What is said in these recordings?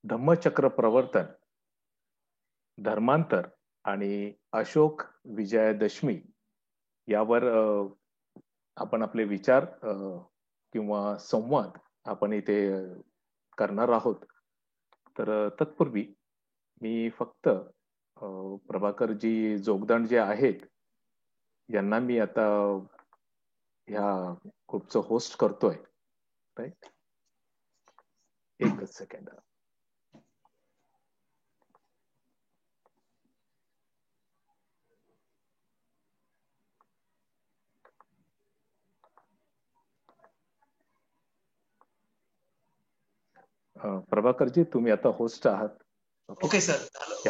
धम्मचक्र प्रवर्तन, धर्मांतर आणि अशोक विजयादशमी यावर आपण आपले विचार किंवा संवाद आपण इथे करणार आहोत. तर तत्पूर्वी मी फक्त प्रभाकरजी जोगदंड जे आहेत यांना मी आता ह्या ग्रुपचं होस्ट करतोय. राईट, एकच सेकंड. प्रभाकरजी तुम्ही आता होस्ट आहात. Okay sir.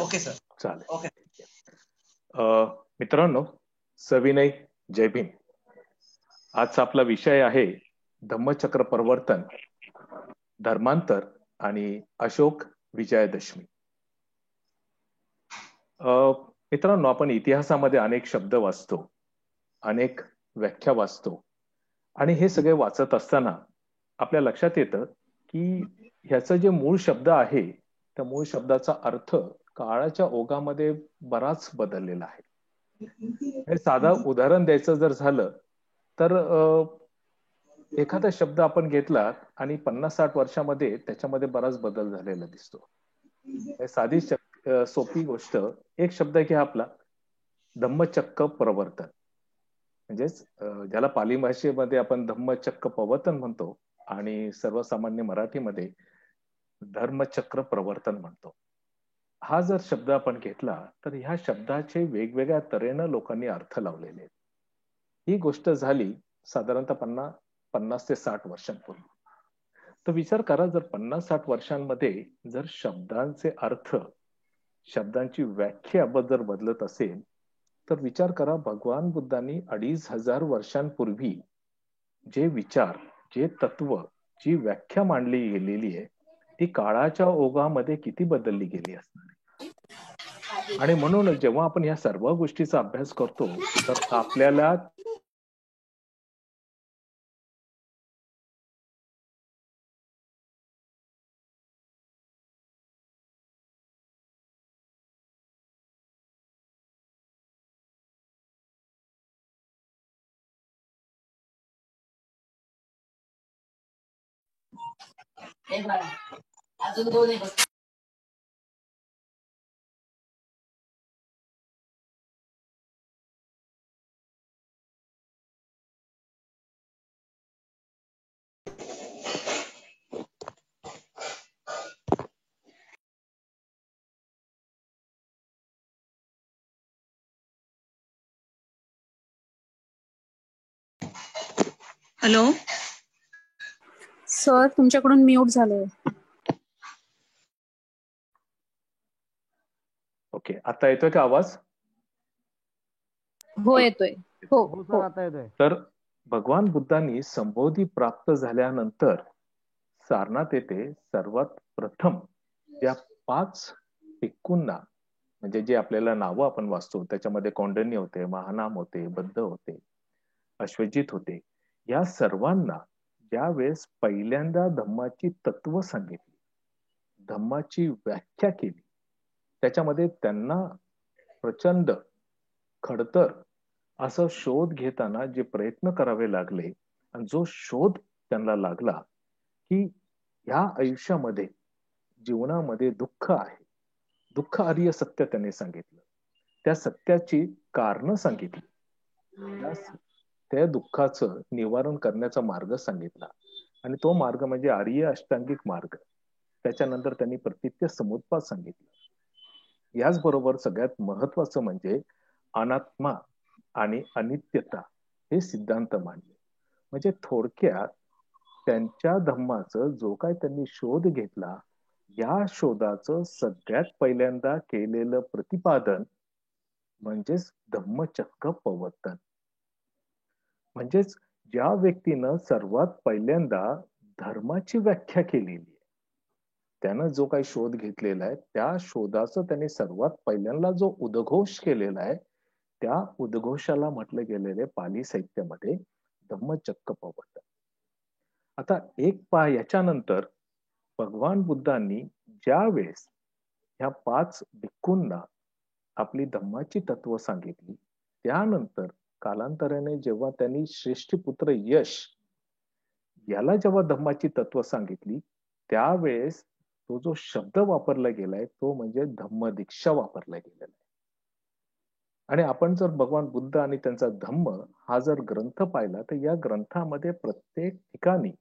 Okay sir. चालेल. ओके. मित्रांनो, सविनय जय भीम. आजचा आपला विषय आहे धम्मचक्र प्रवर्तन, धर्मांतर आणि अशोक विजयादशमी. मित्रांनो, आपण इतिहासामध्ये अनेक शब्द वाचतो, अनेक व्याख्या वाचतो आणि हे सगळे वाचत असताना आपल्या लक्षात येतं की ह्याचं जे मूळ शब्द आहे त्या मूळ शब्दाचा अर्थ काळाच्या ओघामध्ये बराच बदललेला आहे. साधं उदाहरण द्यायचं जर झालं तर एखादा शब्द आपण घेतला आणि 50-60 वर्षामध्ये त्याच्यामध्ये बराच बदल झालेला दिसतो. साधी सोपी गोष्ट, एक शब्द घ्या आपला धम्मचक्र प्रवर्तन, म्हणजेच ज्याला पाली भाषेमध्ये आपण धम्मचक्र प्रवर्तन म्हणतो आणि सर्वसामान्य मराठीमध्ये धर्मचक्र प्रवर्तन म्हणतो. हा जर शब्द आपण घेतला तर ह्या शब्दाचे वेगवेगळ्या तऱ्हेनं लोकांनी अर्थ लावलेले आहेत. ही गोष्ट झाली साधारणतः 50 ते 60 वर्षांपूर्वी. तर विचार करा, जर 50-60 वर्षांमध्ये जर शब्दांचे अर्थ, शब्दांची व्याख्या जर बदलत असेल तर विचार करा, भगवान बुद्धांनी 2500 वर्षांपूर्वी जे विचार, जे तत्व, जी व्याख्या मांडली गेलेली आहे ती काळाच्या ओघामध्ये किती बदलली गेली असणार. आणि म्हणून जेव्हा आपण या सर्व गोष्टीचा अभ्यास करतो तर आपल्याला अजून 2 हॅलो सर, तुमच्याकडून म्यूट झालंय. ओके, आता येतोय का आवाज? हो येतोय. हो सर, आता येतोय. तर भगवान बुद्धांनी संबोधी प्राप्त झाल्यानंतर सारनाथ येथे सर्वात प्रथम या 5 भिक्खूंना, म्हणजे जे आपल्याला नावं आपण वाचतो त्याच्यामध्ये कौंडिन्य होते, महानाम होते, बद्ध होते, अश्वजित होते, या सर्वांना ज्यावेळेस पहिल्यांदा धम्माची तत्व सांगितली, धम्माची व्याख्या केली, त्याच्यामध्ये त्यांना प्रचंड खडतर असं शोध घेताना जे प्रयत्न करावे लागले आणि जो शोध त्यांना लागला की ह्या आयुष्यामध्ये, जीवनामध्ये दुःख आहे, दुःख आर्य सत्य त्यांनी सांगितलं, त्या सत्याची कारण सांगितली, त्या दुःखाचं निवारण करण्याचा मार्ग सांगितला आणि तो मार्ग म्हणजे आर्य अष्टांगिक मार्ग. त्याच्यानंतर त्यांनी प्रतित्य समुत्पाद सांगितलं. याचबरोबर सगळ्यात महत्वाचं म्हणजे अनात्मा आणि अनित्यता हे सिद्धांत मांडले. म्हणजे थोडक्यात त्यांच्या धम्माचं जो काय त्यांनी शोध घेतला, या शोधाचं सगळ्यात पहिल्यांदा केलेलं प्रतिपादन म्हणजेच धम्मचक्र प्रवर्तन. म्हणजेच ज्या व्यक्तीनं सर्वात पहिल्यांदा धर्माची व्याख्या केलेली आहे, त्यानं जो काही शोध घेतलेला आहे त्या शोधाचं त्याने सर्वात पहिल्यांदा जो उद्घोष केलेला आहे त्या उद्घोषाला म्हटलं गेलेले पाली साहित्यामध्ये धम्मचक्र प्रवर्तन. आता एक याच्यानंतर भगवान बुद्धांनी ज्या वेळेस ह्या 5 भिक्खूंना आपली धम्माची तत्व सांगितली, त्यानंतर कालांतराने जेव्हा त्यांनी श्रेष्ठ पुत्र यश याला जेव्हा धम्माची तत्व सांगितली, त्यावेळेस तो जो शब्द वापरला गेलाय तो म्हणजे धम्म दीक्षा वापरला गेलेला आहे. आणि आपण जर भगवान बुद्ध आणि त्यांचा धम्म हा जर ग्रंथ पाहिला, तर या ग्रंथामध्ये प्रत्येक ठिकाणी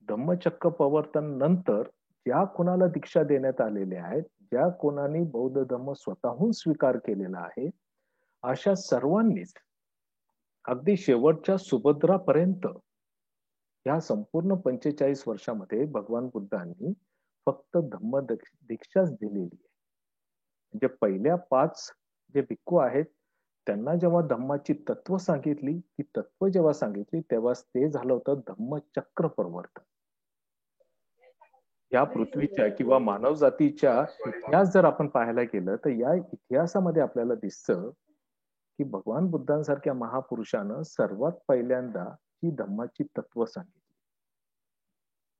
धम्मचक्र प्रवर्तन नंतर ज्या कोणाला दीक्षा देण्यात आलेल्या आहेत, ज्या कोणाने बौद्ध धम्म स्वतःहून स्वीकार केलेला आहे, अशा सर्वांनीच अगदी शेवटच्या सुभद्रापर्यंत या संपूर्ण 45 वर्षामध्ये भगवान बुद्धांनी फक्त धम्म दीक्षाच दिलेली आहे. म्हणजे पहिल्या 5 जे भिक्खू आहेत त्यांना जेव्हा धम्माची तत्व सांगितली, ती तत्व जेव्हा सांगितली तेव्हा ते झालं होतं धम्मचक्र प्रवर्तन. या पृथ्वीच्या किंवा मानव जातीच्या इतिहास जर आपण पाहायला गेलं, तर या इतिहासामध्ये आपल्याला दिसतं की भगवान बुद्धांसारख्या महापुरुषानं सर्वात पहिल्यांदा ही धम्माची तत्व सांगितली.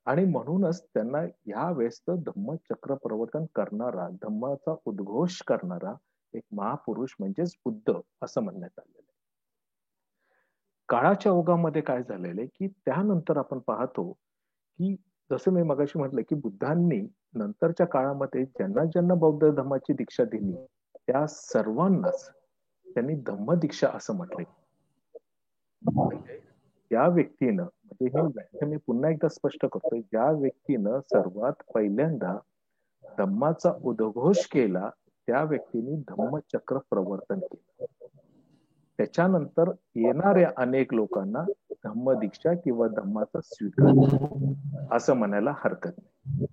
आणि म्हणूनच त्यांना या वेळेस धम्मचक्र प्रवर्तन करणारा, धम्माचा उद्घोष करणारा एक महापुरुष म्हणजेच बुद्ध असं म्हणण्यात आलेलं आहे. काळाच्या ओघामध्ये काय झालेलं आहे की त्यानंतर आपण पाहतो की जसं मी मगाशी म्हटलं की बुद्धांनी नंतरच्या काळामध्ये ज्यांना ज्यांना बौद्ध धम्माची दीक्षा दिली त्या सर्वांनाच त्यांनी धम्म दीक्षा असं म्हटलंय. म्हणजे त्या व्यक्तीनं, म्हणजे ही व्याख्या मी पुन्हा एकदा स्पष्ट करतोय, ज्या व्यक्तीनं सर्वात पहिल्यांदा धम्माचा उद्घोष केला त्या व्यक्तीने धम्मचक्र प्रवर्तन केलं. त्याच्यानंतर येणाऱ्या अनेक लोकांना धम्म दीक्षा किंवा धम्माचा स्वीकार असं म्हणायला हरकत नाही.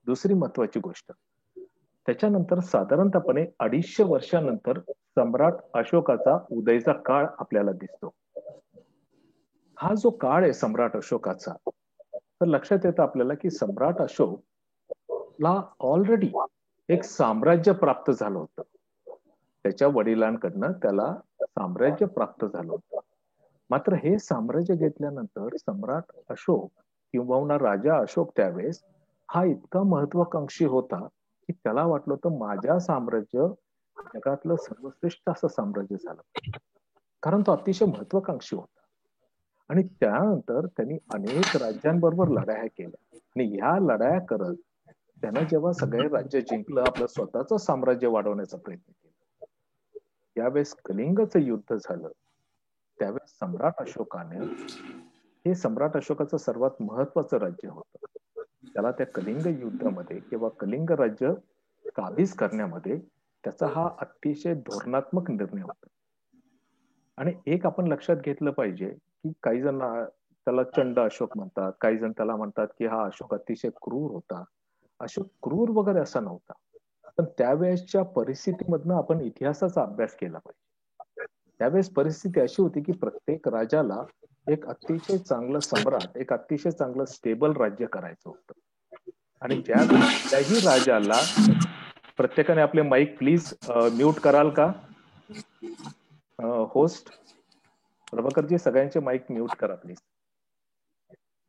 दुसरी महत्वाची गोष्ट, त्याच्यानंतर साधारणतपणे 250 वर्षानंतर सम्राट अशोकाचा उदयचा काळ आपल्याला दिसतो. हा जो काळ आहे सम्राट अशोकाचा, तर लक्षात येतं आपल्याला की सम्राट अशोक ला ऑलरेडी एक साम्राज्य प्राप्त झालं होतं. त्याच्या वडिलांकडनं त्याला साम्राज्य प्राप्त झालं होतं. मात्र हे साम्राज्य घेतल्यानंतर सम्राट अशोक किंवा राजा अशोक त्यावेळेस हा इतका महत्वाकांक्षी होता की त्याला वाटलं होतं माझ्या साम्राज्य जगातलं सर्वश्रेष्ठ असं साम्राज्य झालं, कारण तो अतिशय महत्वाकांक्षी होता. आणि त्यानंतर त्यांनी अनेक राज्यांबरोबर लढाया केल्या आणि ह्या लढाया करत त्यानं जेव्हा सगळे राज्य जिंकलं, आपलं स्वतःचं साम्राज्य वाढवण्याचा प्रयत्न केला. यावेळेस कलिंगचं युद्ध झालं, त्यावेळेस सम्राट अशोकाने, हे सम्राट अशोकाचं सर्वात महत्वाचं राज्य होतं, त्याला त्या कलिंग युद्धामध्ये किंवा कलिंग राज्य काबीज करण्यामध्ये त्याचा हा अतिशय धोरणात्मक निर्णय होता. आणि एक आपण लक्षात घेतलं पाहिजे की काही जण त्याला चंड अशोक म्हणतात, काही जण त्याला म्हणतात की हा अशोक अतिशय क्रूर होता. अशोक क्रूर वगैरे असा नव्हता, पण त्यावेळेसच्या परिस्थितीमधनं आपण इतिहासाचा अभ्यास केला पाहिजे. त्यावेळेस परिस्थिती अशी होती की प्रत्येक राजाला एक अतिशय चांगलं सम्राट, एक अतिशय चांगलं स्टेबल राज्य करायचं होतं. आणि ज्याही राजाला, प्रत्येकाने आपले माईक प्लीज म्यूट कराल का होस्ट? प्रभाकरजी सगळ्यांचे माईक म्यूट करा प्लीज.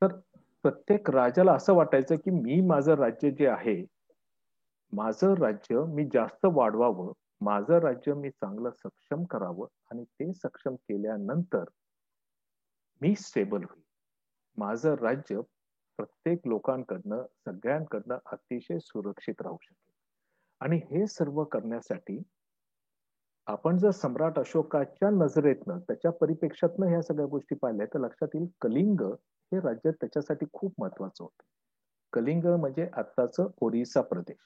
तर प्रत्येक राजाला असं वाटायचं की मी माझं राज्य जे आहे, माझं राज्य मी जास्त वाढवावं, माझं राज्य मी चांगलं सक्षम करावं आणि ते सक्षम केल्यानंतर मी स्टेबल होईल. माझं राज्य प्रत्येक लोकांकडनं, सगळ्यांकडनं अतिशय सुरक्षित राहू शकेल. आणि हे सर्व करण्यासाठी आपण जर सम्राट अशोकाच्या नजरेतनं, त्याच्या परिप्रेक्षातनं ह्या सगळ्या गोष्टी पाहिल्या तर लक्षात येईल कलिंग हे राज्य त्याच्यासाठी खूप महत्वाचं होतं. कलिंग म्हणजे आत्ताचं ओरिसा प्रदेश.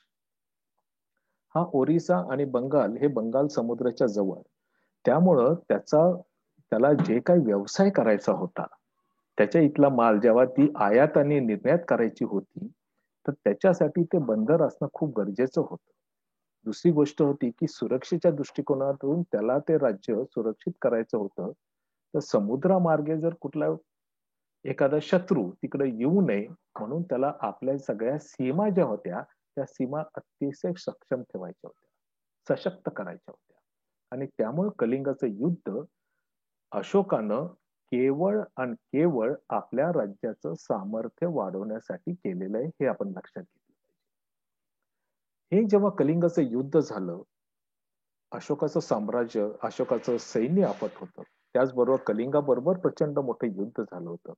हा ओरिसा आणि बंगाल हे बंगाल समुद्राच्या जवळ, त्यामुळं त्याला जे काही व्यवसाय करायचा होता, त्याच्या इथला माल जेव्हा ती आयात आणि निर्यात करायची होती, तर त्याच्यासाठी ते बंदर असणं खूप गरजेचं होतं. दुसरी गोष्ट होती की सुरक्षेच्या दृष्टिकोनातून त्याला ते राज्य सुरक्षित करायचं होतं, तर समुद्रामार्गे जर कुठला एखादा शत्रू तिकडे येऊ नये म्हणून त्याला आपल्या सगळ्या सीमा ज्या होत्या त्या सीमा अतिशय सक्षम ठेवायच्या होत्या, सशक्त करायच्या होत्या. आणि त्यामुळे कलिंगाचं युद्ध अशोकानं केवळ आणि केवळ आपल्या राज्याचं सामर्थ्य वाढवण्यासाठी केलेलं आहे, हे आपण लक्षात घेतलं. हे जेव्हा कलिंगाचं युद्ध झालं, अशोकाचं साम्राज्य, अशोकाचं सैन्य आपत होतं, त्याचबरोबर कलिंगाबरोबर प्रचंड मोठं युद्ध झालं होतं.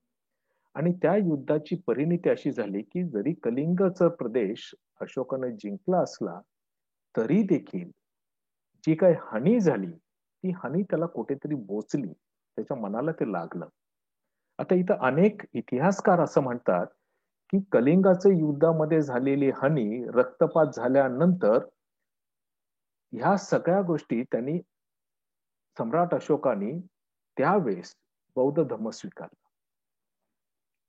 आणि त्या युद्धाची परिणिती अशी झाली की जरी कलिंगचा प्रदेश अशोकाने जिंकला असला तरी देखील जी काही हानी झाली ती हानी त्याला कुठेतरी बोचली, त्याच्या मनाला ते लागलं. आता इथं अनेक इतिहासकार असं म्हणतात की कलिंगाच्या युद्धामध्ये झालेली हानी, रक्तपात झाल्यानंतर ह्या सगळ्या गोष्टी त्यांनी, सम्राट अशोकाने त्यावेळेस बौद्ध धर्म स्वीकारला.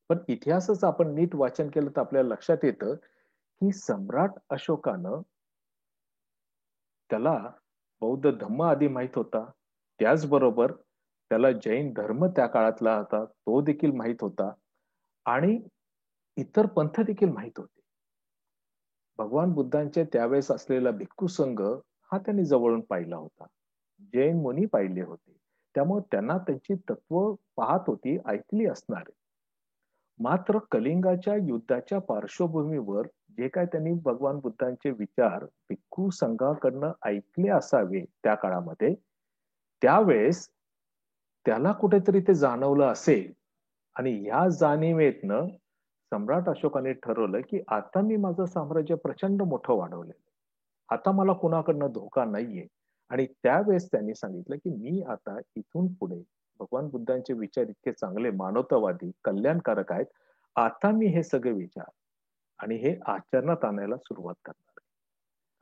पण इतिहासच आपण नीट वाचन केलं तर आपल्याला लक्षात येतं की सम्राट अशोकानं, त्याला बौद्ध धर्म आधी माहित होता, त्याचबरोबर त्याला जैन धर्म त्या काळातला होता तो देखील माहित होता, आणि इतर पंथ देखील माहित होते. भगवान बुद्धांचे त्यावेळेस असलेला भिक्खू संघ हा त्यांनी जवळून पाहिला होता, जैन मुनी पाहिले होते, त्यामुळे त्यांना त्यांची तत्व पाहत होती, ऐकली असणार. मात्र कलिंगाच्या युद्धाच्या पार्श्वभूमीवर जे काय त्यांनी भगवान बुद्धांचे विचार भिक्खू संघाकडनं ऐकले असावे त्या काळामध्ये, त्यावेळेस त्याला कुठेतरी ते जाणवलं असेल. आणि ह्या जाणीवेतनं सम्राट अशोकाने ठरवलं की आता मी माझं साम्राज्य प्रचंड मोठं वाढवलेलं, आता मला कुणाकडनं धोका नाहीये. आणि त्यावेळेस त्यांनी सांगितलं की मी आता इथून पुढे, भगवान बुद्धांचे विचार इतके चांगले, मानवतावादी, कल्याणकारक आहेत, आता मी हे सगळे विचार आणि हे आचरणात आणायला सुरुवात करणार आहे.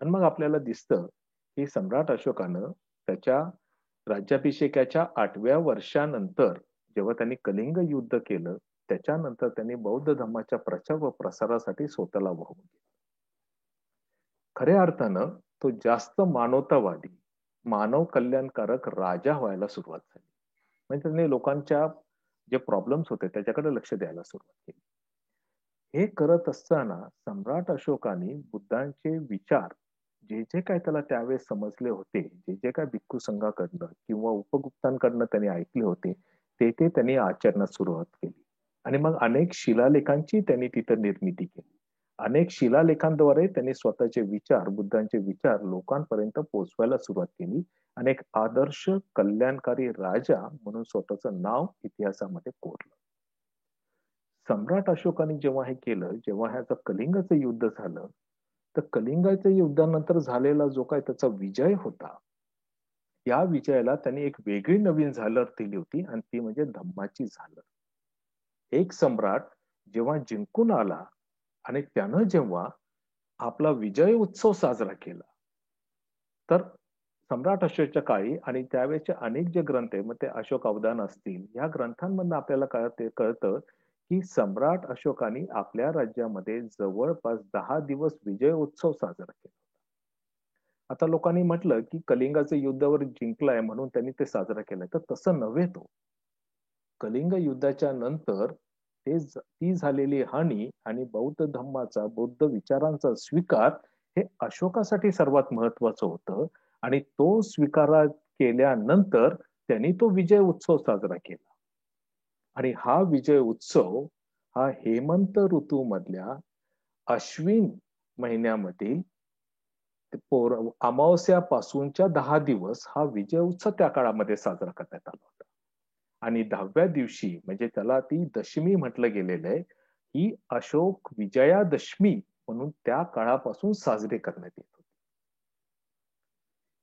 आणि मग आपल्याला दिसतं की सम्राट अशोकानं त्याच्या राज्याभिषेकाच्या 8व्या वर्षानंतर जेव्हा त्यांनी कलिंग युद्ध केलं, त्याच्यानंतर त्यांनी बौद्ध धर्माच्या प्रचार व प्रसारासाठी स्वतःला वाहून गेला. खऱ्या अर्थानं तो जास्त मानवतावादी, मानव कल्याणकारक राजा व्हायला सुरुवात झाली. म्हणजे त्यांनी लोकांच्या जे प्रॉब्लेम्स होते त्याच्याकडे लक्ष द्यायला सुरुवात केली. हे करत असताना सम्राट अशोकाने बुद्धांचे विचार, जे जे काय त्याला त्यावेळेस समजले होते, जे जे काय भिक्खू संघाकडनं किंवा उपगुप्तांकडनं त्यांनी ऐकले होते, ते ते त्यांनी आचरणात सुरुवात केली. आणि मग अनेक शिलालेखांची त्यांनी तिथं निर्मिती केली. अनेक शिलालेखांद्वारे त्यांनी स्वतःचे विचार, बुद्धांचे विचार लोकांपर्यंत पोहोचवायला सुरुवात केली. आणि एक आदर्श कल्याणकारी राजा म्हणून स्वतःचं नाव इतिहासामध्ये कोरलं. सम्राट अशोकाने जेव्हा हे केलं, जेव्हा ह्याचं कलिंगाचं युद्ध झालं, तर कलिंगाच्या युद्धानंतर झालेला जो काय त्याचा विजय होता, या विजयाला त्यांनी एक वेगळी नवीन झालर दिली होती, आणि ती म्हणजे धम्माची झालर. एक सम्राट जेव्हा जिंकून आला आणि त्यानं जेव्हा आपला विजय उत्सव साजरा केला, तर सम्राट अशोकच्या काळी आणि त्यावेळेचे अनेक जे ग्रंथ आहे, मग ते अशोक अवदान असतील, या ग्रंथांमधून आपल्याला कळतं की सम्राट अशोकाने आपल्या राज्यामध्ये जवळपास 10 दिवस विजय उत्सव साजरा केला. आता लोकांनी म्हटलं की कलिंगाचं युद्धावर जिंकलाय म्हणून त्यांनी ते साजरा केलंय, तर तसं नव्हे. तो कलिंग युद्धाच्या नंतर ती झालेली हानी आणि बौद्ध धम्माचा, बौद्ध विचारांचा स्वीकार हे अशोकासाठी सर्वात महत्वाचं होतं. आणि तो स्वीकार केल्यानंतर त्यांनी तो विजय उत्सव साजरा केला. आणि हा विजय उत्सव हा हेमंत ऋतूमधल्या अश्विन महिन्यामधील अमावस्यापासूनच्या 10 दिवस हा विजय उत्सव त्या काळामध्ये साजरा करण्यात आला होता. आणि 10व्या दिवशी, म्हणजे त्याला ती दशमी म्हटलं गेलेलं आहे, ही अशोक विजयादशमी म्हणून त्या काळापासून साजरी करण्यात येत होती.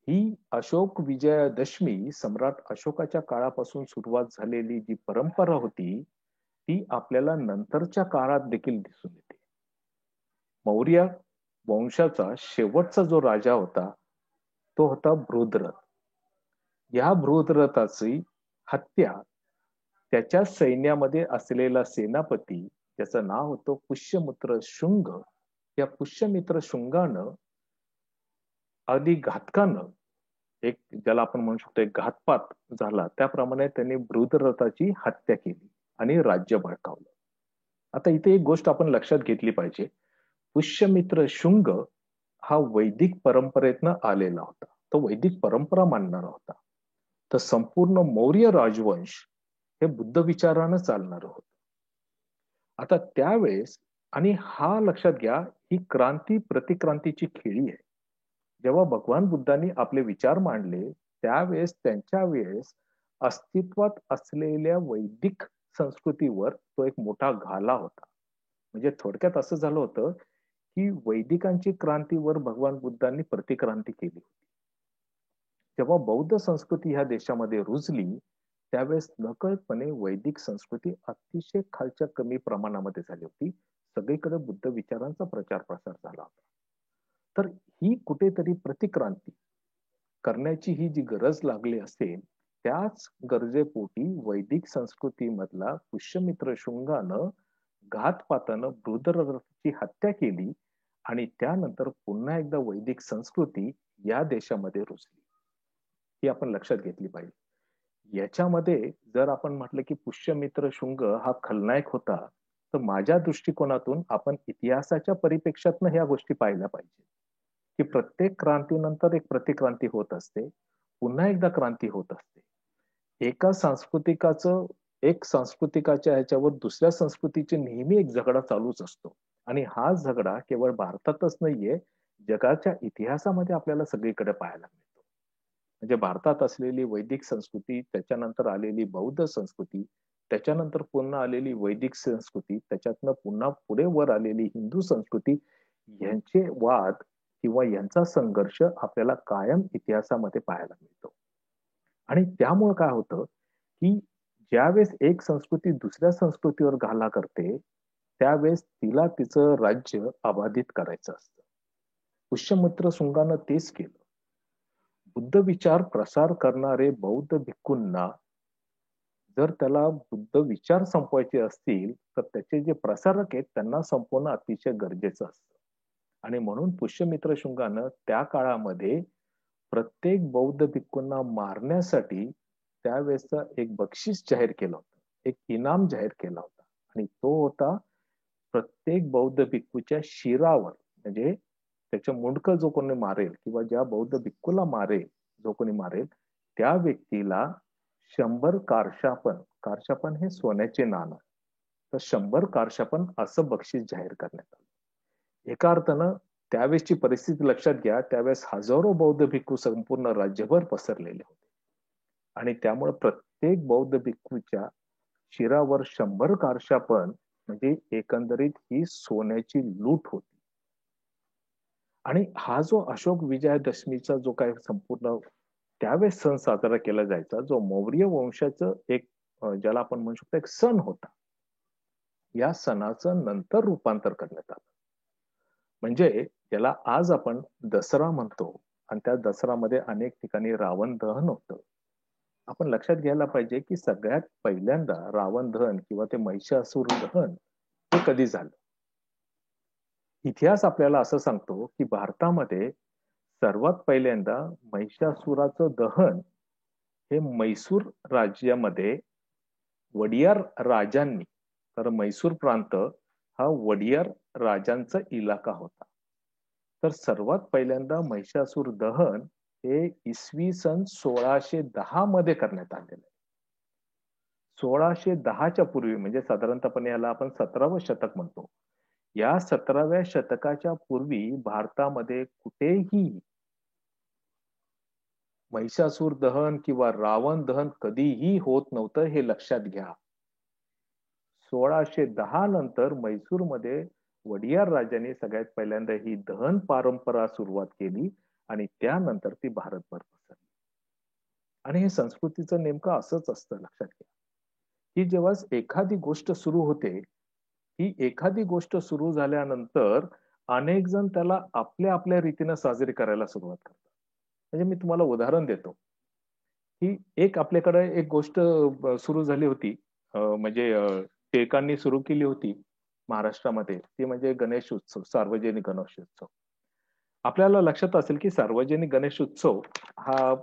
ही अशोक विजयादशमी सम्राट अशोकाच्या काळापासून सुरुवात झालेली जी परंपरा होती, ती आपल्याला नंतरच्या काळात देखील दिसून येते. मौर्य वंशाचा शेवटचा जो राजा होता तो होता बृहद्रथ. या बृहद्रथाची हत्या त्याच्या सैन्यामध्ये असलेला सेनापती, ज्याचं नाव होतं पुष्यमित्र शुंग, या पुष्यमित्र शुंगानं अगदी घातकानं, एक ज्याला आपण म्हणू शकतो एक घातपात झाला, त्याप्रमाणे त्यांनी बृहद्रथाची हत्या केली आणि राज्य बळकावलं. आता इथे एक गोष्ट आपण लक्षात घेतली पाहिजे. पुष्यमित्र शुंग हा वैदिक परंपरेतनं आलेला होता, तो वैदिक परंपरा मानणारा होता. तर संपूर्ण मौर्य राजवंश हे बुद्ध विचारानं चालणार होतं. आता त्यावेळेस आणि हा लक्षात घ्या, ही क्रांती प्रतिक्रांतीची खेळी आहे. जेव्हा भगवान बुद्धांनी आपले विचार मांडले त्यावेळेस त्यांच्या वेळेस अस्तित्वात असलेल्या वैदिक संस्कृतीवर तो एक मोठा घाला होता. म्हणजे थोडक्यात असं झालं होतं की वैदिकांची क्रांतीवर भगवान बुद्धांनी प्रतिक्रांती केली होती. जेव्हा बौद्ध संस्कृती ह्या देशामध्ये रुजली त्यावेळेस नकळतपणे वैदिक संस्कृती अतिशय खालच्या कमी प्रमाणामध्ये झाली होती. सगळीकडे बुद्ध विचारांचा प्रचार प्रसार झाला होता. तर ही कुठेतरी प्रतिक्रांती करण्याची ही जी गरज लागली असेल त्याच गरजेपोटी वैदिक संस्कृतीमधला पुष्यमित्र शुंगानं घातपातानं बृहद्रथाची हत्या केली आणि त्यानंतर पुन्हा एकदा वैदिक संस्कृती या देशामध्ये रुजली. ही आपण लक्षात घेतली पाहिजे. याच्यामध्ये जर आपण म्हटलं की पुष्यमित्र शुंग हा खलनायक होता तर माझ्या दृष्टिकोनातून आपण इतिहासाच्या परिप्रेक्ष्यातनं ह्या गोष्टी पाहिल्या पाहिजे की प्रत्येक क्रांतीनंतर एक प्रतिक्रांती होत असते, पुन्हा एकदा क्रांती होत असते. एक सांस्कृतिकाच्या ह्याच्यावर दुसऱ्या संस्कृतीचे नेहमी एक झगडा चालूच असतो आणि हा झगडा केवळ भारतातच नाहीये, जगाच्या इतिहासामध्ये आपल्याला सगळीकडे पाहायला मिळतो. म्हणजे भारतात असलेली वैदिक संस्कृती, त्याच्यानंतर आलेली बौद्ध संस्कृती, त्याच्यानंतर पुन्हा आलेली वैदिक संस्कृती, त्याच्यातनं पुन्हा पुढे वर आलेली हिंदू संस्कृती, यांचे वाद किंवा यांचा संघर्ष आपल्याला कायम इतिहासामध्ये पाहायला मिळतो. आणि त्यामुळे काय होतं की ज्यावेळेस एक संस्कृती दुसऱ्या संस्कृतीवर घाला करते त्यावेळेस तिला तिचं राज्य अबाधित करायचं असतं. पुष्यमित्र शुंगानं तेच केलं. बुद्ध विचार प्रसार करणारे बौद्ध भिक्खूंना जर त्याला बुद्ध विचार संपवायचे असतील तर त्याचे जे प्रसारक आहेत त्यांना संपवणं अतिशय गरजेचं असतं. आणि म्हणून पुष्यमित्र शुंगानं त्या काळामध्ये प्रत्येक बौद्ध भिक्खूंना मारण्यासाठी त्यावेळेसचा एक बक्षीस जाहीर केलं होतं, एक इनाम जाहीर केला होता आणि तो होता प्रत्येक बौद्ध भिक्खूच्या शिरावर म्हणजे त्याचं मुंडकं जो कोणी मारेल किंवा ज्या बौद्ध भिक्खूला मारेल जो कोणी मारेल त्या व्यक्तीला 100 कारशापन हे सोन्याचे नाणं, तर 100 कारशापन असं बक्षीस जाहीर करण्यात आलं. एका अर्थानं त्यावेळेसची परिस्थिती लक्षात घ्या, त्यावेळेस हजारो बौद्ध भिक्खू संपूर्ण राज्यभर पसरलेले होते आणि त्यामुळे प्रत्येक बौद्ध भिक्खूच्या शिरावर 100 कारशापन म्हणजे एकंदरीत ही सोन्याची लूट होती. आणि हा जो अशोक विजयादशमीचा जो काय संपूर्ण त्यावेळेस सण साजरा केला जायचा जो मौर्य वंशाचं एक ज्याला आपण म्हणू शकतो एक सण होता, या सणाचं नंतर रूपांतर करण्यात आलं. म्हणजे ज्याला आज आपण दसरा म्हणतो आणि त्या दसऱ्यामध्ये अनेक ठिकाणी रावण दहन होतं. आपण लक्षात घ्यायला पाहिजे की सगळ्यात पहिल्यांदा रावण दहन किंवा ते महिषासुर दहन हे कधी झालं. इतिहास आपल्याला असं सांगतो की भारतामध्ये सर्वात पहिल्यांदा महिषासुराचं दहन हे मैसूर राज्यामध्ये वडियार राजांनी, तर मैसूर प्रांत हा वडियार राजांचा इलाका होता. तर सर्वात पहिल्यांदा महिषासुर दहन हे इसवी सन 1610 मध्ये करण्यात आलेलं आहे. 1610च्या पूर्वी म्हणजे साधारणतःपणे याला आपण 17वं शतक म्हणतो. या 17व्या शतकाच्या पूर्वी भारतामध्ये कुठेही महिषासुर दहन किंवा रावण दहन कधीही होत नव्हतं, हे लक्षात घ्या. 1610 नंतर मैसूरमध्ये वडियार राजाने सगळ्यात पहिल्यांदा ही दहन परंपरा सुरुवात केली आणि त्यानंतर ती भारतभर पसरली. आणि हे संस्कृतीचं नेमकं असंच असतं, लक्षात घ्या की जेव्हा एखादी गोष्ट सुरू होते ही एखादी गोष्ट सुरू झाल्यानंतर अनेक जण त्याला आपल्या आपल्या रीतीनं साजरी करायला सुरुवात करतात. म्हणजे मी तुम्हाला उदाहरण देतो की एक आपल्याकडे एक गोष्ट सुरू झाली होती, म्हणजे टिळकांनी सुरू केली होती महाराष्ट्रामध्ये, ती म्हणजे गणेश उत्सव, सार्वजनिक गणेश उत्सव. आपल्याला लक्षात असेल की सार्वजनिक गणेश उत्सव हा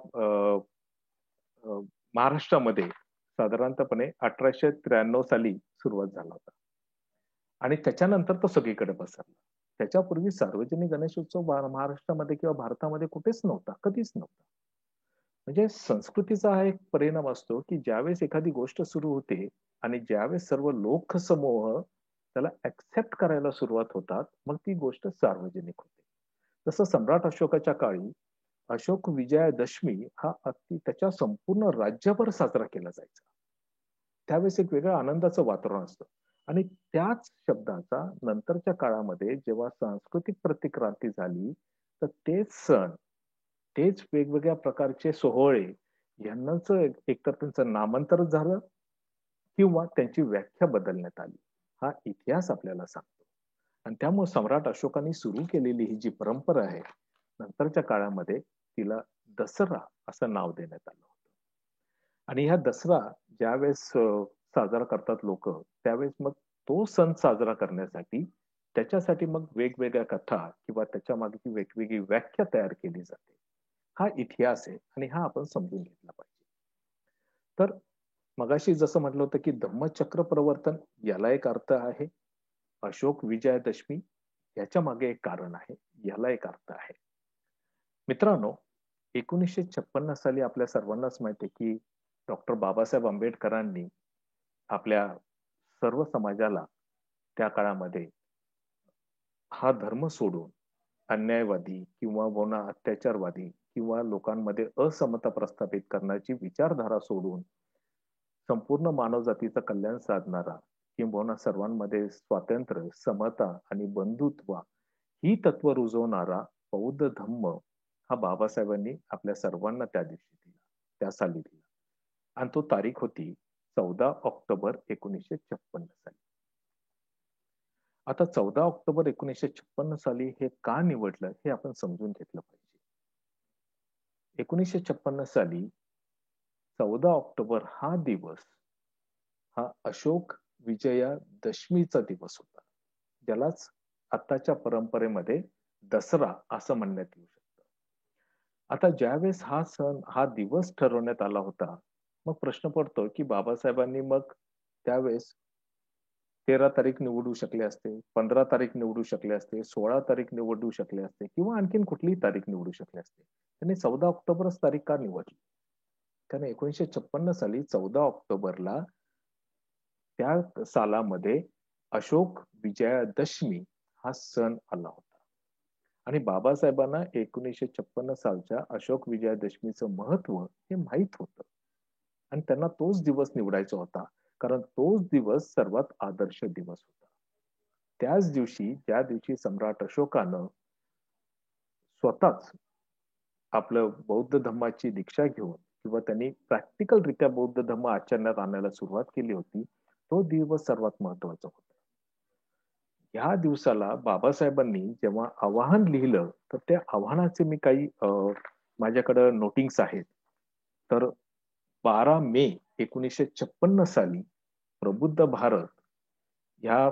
महाराष्ट्रामध्ये साधारणतःपणे 1893 साली सुरुवात झाला होता आणि त्याच्यानंतर तो सगळीकडे पसरला. त्याच्यापूर्वी सार्वजनिक गणेशोत्सव महाराष्ट्रामध्ये किंवा भारतामध्ये कुठेच नव्हता, कधीच नव्हता. म्हणजे संस्कृतीचा हा एक परिणाम असतो की ज्यावेळेस एखादी गोष्ट सुरू होते आणि ज्यावेळेस सर्व लोकसमूह त्याला ऍक्सेप्ट करायला सुरुवात होतात, मग ती गोष्ट सार्वजनिक होते. जसं सम्राट अशोकाच्या काळी अशोक विजयादशमी हा अगदी त्याच्या संपूर्ण राज्यभर साजरा केला जायचा. त्यावेळेस एक वेगळं आनंदाचं वातावरण असतं. आणि त्याच शब्दाचा नंतरच्या काळामध्ये जेव्हा सांस्कृतिक प्रतिक्रांती झाली, तर तेच सण, तेच वेगवेगळ्या प्रकारचे सोहळे यांनाच एकतर त्यांचं नामांतर झालं किंवा त्यांची व्याख्या बदलण्यात आली. हा इतिहास आपल्याला सांगतो. आणि त्यामुळे सम्राट अशोकाने सुरू केलेली ही जी परंपरा आहे, नंतरच्या काळामध्ये तिला दसरा असं नाव देण्यात आलं होतं. आणि ह्या दसरा ज्यावेळेस साजरा करतात लोक, त्यावेळेस मग तो सण साजरा करण्यासाठी त्याच्यासाठी मग वेगवेगळ्या कथा किंवा त्याच्या मागची वेगवेगळी व्याख्या तयार केली जाते. हा इतिहास आहे आणि हा आपण समजून घेतला पाहिजे. तर मगाशी जसं म्हटलं होतं की धम्मचक्र प्रवर्तन याला एक अर्थ आहे, अशोक विजयादशमी याच्या मागे एक कारण आहे, याला एक अर्थ आहे. मित्रांनो, 1956 साली आपल्या सर्वांनाच माहिती आहे की डॉक्टर बाबासाहेब आंबेडकरांनी आपल्या सर्व समाजाला त्या काळामध्ये हा धर्म सोडून अन्यायवादी किंवा पुन्हा अत्याचारवादी किंवा लोकांमध्ये असमता प्रस्थापित करण्याची विचारधारा सोडून संपूर्ण मानवजातीचं कल्याण साधणारा किंवा सर्वांमध्ये स्वातंत्र्य, समता आणि बंधुत्व ही तत्व रुजवणारा बौद्ध धम्म हा बाबासाहेबांनी आपल्या सर्वांना त्या दिवशी दिला, त्या साली दिला. आणि तो तारीख होती 14 ऑक्टोबर 1956 साली. आता 14 ऑक्टोबर 1956 साली हे का निवडलं हे आपण समजून घेतलं पाहिजे. 1956 साली 14 ऑक्टोबर हा दिवस हा अशोक विजयादशमीचा दिवस होता, ज्यालाच आताच्या परंपरेमध्ये दसरा असं म्हणण्यात येऊ शकतं. आता ज्यावेळेस हा सण, हा दिवस ठरवण्यात आला होता, मग प्रश्न पडतो की बाबासाहेबांनी मग त्यावेळेस 13 तारीख निवडू शकले असते, 15 तारीख निवडू शकले असते, 16 तारीख निवडू शकले असते किंवा आणखीन कुठलीही तारीख निवडू शकले असते. त्यांनी 14 ऑक्टोबरच तारीख का निवडली? कारण 1956 साली 14 ऑक्टोबरला त्या सालामध्ये अशोक विजयादशमी हा सण आला होता. आणि बाबासाहेबांना 1956 सालच्या अशोक विजयादशमीचं महत्व हे माहीत होतं आणि त्यांना तोच दिवस निवडायचा होता, कारण तोच दिवस सर्वात आदर्श दिवस होता. त्याच दिवशी, ज्या दिवशी सम्राट अशोकानं स्वतःच आपलं बौद्ध धम्माची दीक्षा घेऊन किंवा त्यांनी प्रॅक्टिकल रित्या बौद्ध धम्म आचरणात आणायला सुरुवात केली होती, तो दिवस सर्वात महत्वाचा होता. ह्या दिवसाला बाबासाहेबांनी जेव्हा आवाहन लिहिलं, तर त्या आव्हानाचे मी काही माझ्याकडे नोटिंग्स आहेत. तर 12 मे 1956 साली प्रबुद्ध भारत ह्या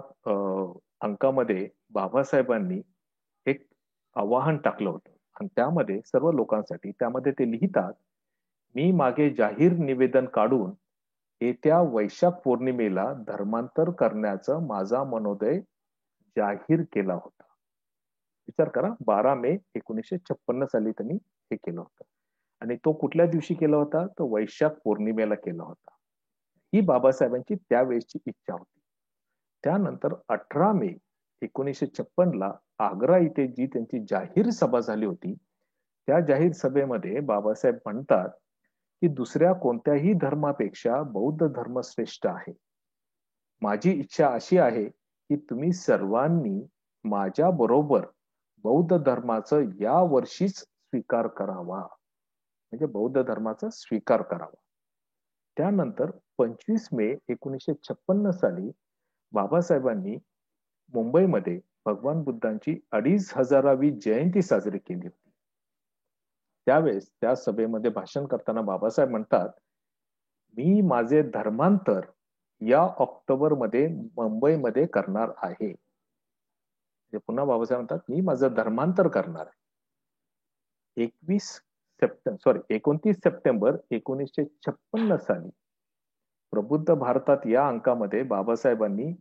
अंकामध्ये बाबासाहेबांनी एक आवाहन टाकलं होतं आणि त्यामध्ये सर्व लोकांसाठी त्यामध्ये ते लिहितात, मी मागे जाहीर निवेदन काढून येत्या वैशाख पौर्णिमेला धर्मांतर करण्याचा माझा मनोदय जाहीर केला होता. विचार करा, 12 मे 1956 साली त्यांनी हे केलं होतं आणि तो कुठल्या दिवशी केला होता? तो वैशाख पौर्णिमेला केला होता. ही बाबासाहेबांची त्यावेळेची इच्छा होती. त्यानंतर 18 मे 1956 ला आग्रा इथे जी त्यांची जाहीर सभा झाली होती, त्या जाहीर सभेमध्ये बाबासाहेब म्हणतात की दुसऱ्या कोणत्याही धर्मापेक्षा बौद्ध धर्म श्रेष्ठ आहे. माझी इच्छा अशी आहे की तुम्ही सर्वांनी माझ्या बरोबर बौद्ध धर्माचा या वर्षीच स्वीकार करावा, म्हणजे बौद्ध धर्माचा स्वीकार करावा. त्यानंतर 25 मे 1956 साली बाबासाहेबांनी मुंबईमध्ये भगवान बुद्धांची 2500वी जयंती साजरी केली होती. त्यावेळेस त्या सभेमध्ये भाषण करताना बाबासाहेब म्हणतात, मी माझे धर्मांतर या ऑक्टोबर मध्ये मुंबईमध्ये करणार आहे. पुन्हा बाबासाहेब म्हणतात, मी माझं धर्मांतर करणार आहे. 29 सप्टेंबर 1956 साली प्रबुद्ध भारतात या अंकामध्ये बाबासाहेबांनी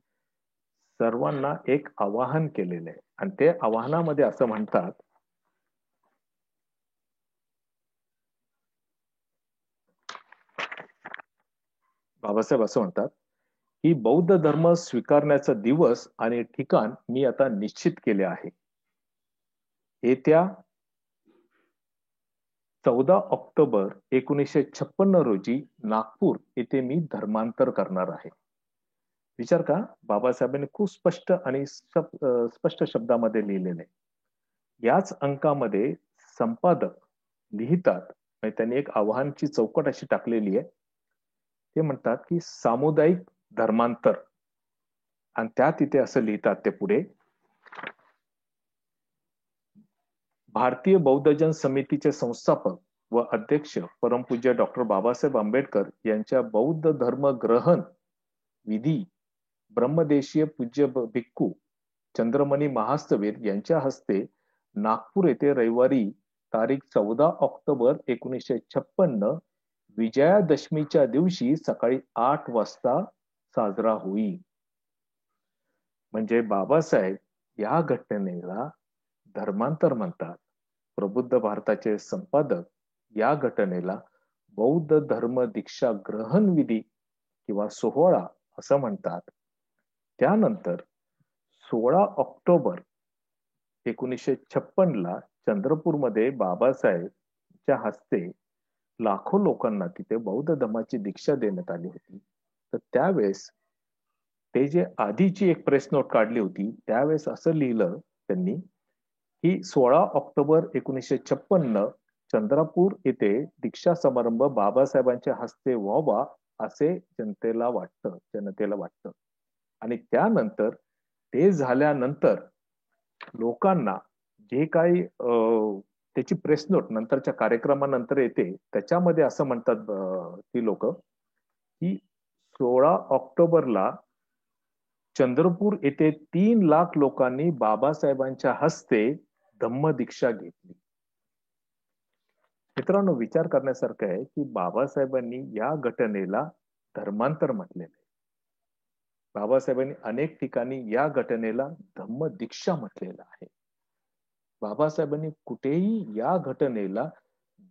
सर्वांना एक आवाहन केलेलं आहे आणि ते आवाहनामध्ये असं म्हणतात, बाबासाहेब असं म्हणतात ही बौद्ध धर्म स्वीकारण्याचा दिवस आणि ठिकाण मी आता निश्चित केले आहे. येत्या 14 ऑक्टोबर 1956 रोजी नागपूर येथे मी धर्मांतर करणार आहे. विचार का, बाबासाहेबांनी खूप स्पष्ट आणि स्पष्ट शब्दामध्ये लिहिलेले. याच अंकामध्ये संपादक लिहितात, त्यांनी एक आव्हानाची चौकट अशी टाकलेली आहे. ते म्हणतात की सामुदायिक धर्मांतर, आणि त्यात इथे असं लिहितात ते पुढे, भारतीय बौद्धजन समितीचे संस्थापक व अध्यक्ष परमपूज्य डॉक्टर बाबासाहेब आंबेडकर यांच्या बौद्ध धर्म ग्रहण विधी ब्रह्मदेशीय पूज्य भिक्खू चंद्रमणी महास्तवीर यांच्या हस्ते नागपूर येथे रविवारी तारीख 14 ऑक्टोबर 1956 विजयादशमीच्या दिवशी सकाळी 8 वाजता साजरा होईल. म्हणजे बाबासाहेब या घटनेला धर्मांतर म्हणतात. प्रबुद्ध भारताचे संपादक या घटनेला बौद्ध धर्म दीक्षा ग्रहण विधी किंवा सोहळा असं म्हणतात. त्यानंतर 16 ऑक्टोबर 1956 चंद्रपूरमध्ये बाबासाहेबच्या हस्ते लाखो लोकांना तिथे बौद्ध धर्माची दीक्षा देण्यात आली होती. तर त्यावेळेस ते जे आधीची एक प्रेस नोट काढली होती, त्यावेळेस असं लिहिलं त्यांनी की 16 ऑक्टोबर 1956 चंद्रपूर येथे दीक्षा समारंभ बाबासाहेबांच्या हस्ते व्हावा असे जनतेला वाटतं. आणि त्यानंतर ते झाल्यानंतर लोकांना जे काही त्याची प्रेस नोट नंतरच्या कार्यक्रमानंतर येते, त्याच्यामध्ये असं म्हणतात ती लोक की 16 ऑक्टोबरला चंद्रपूर येथे 3 लाख लोकांनी बाबासाहेबांच्या हस्ते धम्मदीक्षा घेतली. मित्रांनो, विचार करण्यासारखं आहे की बाबासाहेबांनी या घटनेला धर्मांतर म्हटलेलं आहे. बाबासाहेबांनी अनेक ठिकाणी या घटनेला धम्मदीक्षा म्हटलेलं आहे. बाबासाहेबांनी कुठेही या घटनेला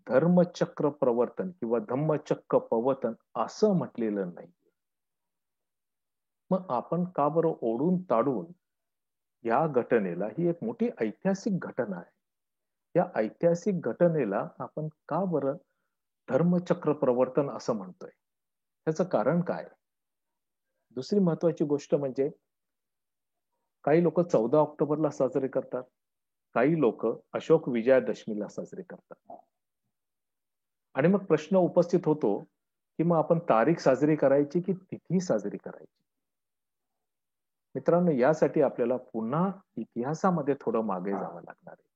धर्मचक्र प्रवर्तन किंवा धम्मचक्र प्रवर्तन असं म्हटलेलं नाही. मग आपण का बरं ओढून ताडून या घटनेला, ही एक मोठी ऐतिहासिक घटना आहे, या ऐतिहासिक घटनेला आपण का बरं धर्मचक्र प्रवर्तन असं म्हणतोय? त्याचं कारण काय? दुसरी महत्वाची गोष्ट म्हणजे काही लोक 14 ऑक्टोबरला साजरे करतात, काही लोक अशोक विजयादशमीला साजरे करतात. आणि मग प्रश्न उपस्थित होतो की मग आपण तारीख साजरी करायची की तिथी साजरी करायची? मित्रांनो, यासाठी आपल्याला पुन्हा इतिहासामध्ये थोडं मागे जावं लागणार आहे.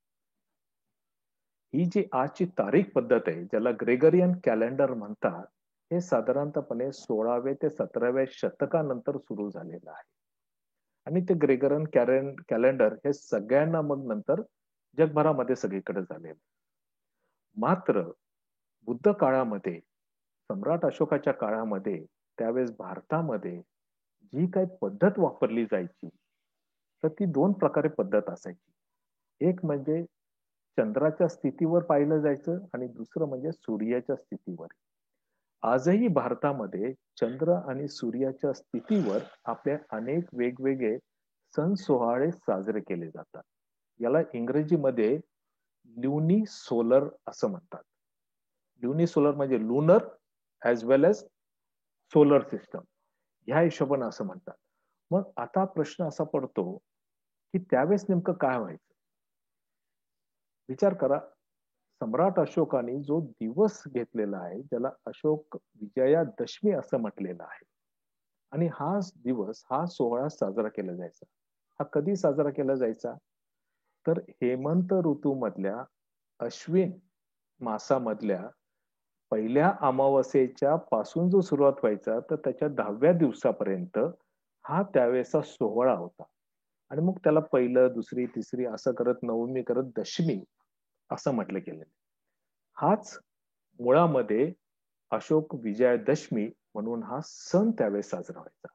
ही जी आजची तारीख पद्धत आहे, ज्याला ग्रेगरियन कॅलेंडर म्हणतात, हे साधारणतपणे 16व्या ते 17व्या शतकानंतर सुरू झालेलं आहे. आणि ते ग्रेगरियन कॅलेंडर हे सगळ्यांना मग नंतर जगभरामध्ये सगळीकडे झालेलं. मात्र बुद्ध काळामध्ये, सम्राट अशोकाच्या काळामध्ये, त्यावेळेस भारतामध्ये जी काही पद्धत वापरली जायची, तर ती 2 प्रकारे पद्धत असायची. एक म्हणजे चंद्राच्या स्थितीवर पाहिलं जायचं आणि दुसरं म्हणजे सूर्याच्या स्थितीवर. आजही भारतामध्ये चंद्र आणि सूर्याच्या स्थितीवर आपले अनेक वेगवेगळे सण सोहळे साजरे केले जातात. याला इंग्रजीमध्ये ल्युनी सोलर असं म्हणतात. ल्युनी सोलर म्हणजे लुनर ऍज वेल एज सोलर सिस्टम, ह्या हिशोबाने असं म्हणतात. मग आता प्रश्न असा पडतो की त्यावेळेस नेमकं काय व्हायचं? विचार करा, सम्राट अशोकाने जो दिवस घेतलेला आहे, ज्याला अशोक विजयादशमी असं म्हटलेलं आहे, आणि हा दिवस, हा सोहळा साजरा केला जायचा. हा कधी साजरा केला जायचा? तर हेमंत ऋतूमधल्या अश्विन मासामधल्या पहिल्या अमावस्येच्या पासून जो सुरुवात व्हायचा, तर त्याच्या 10व्या दिवसापर्यंत हा त्यावेळेचा सोहळा होता. आणि मग त्याला पहिलं, दुसरी, तिसरी असं करत नवमी करत दशमी असं म्हटलं गेलं. हाच मुळामध्ये अशोक विजयादशमी म्हणून हा सण त्यावेळेस साजरा व्हायचा.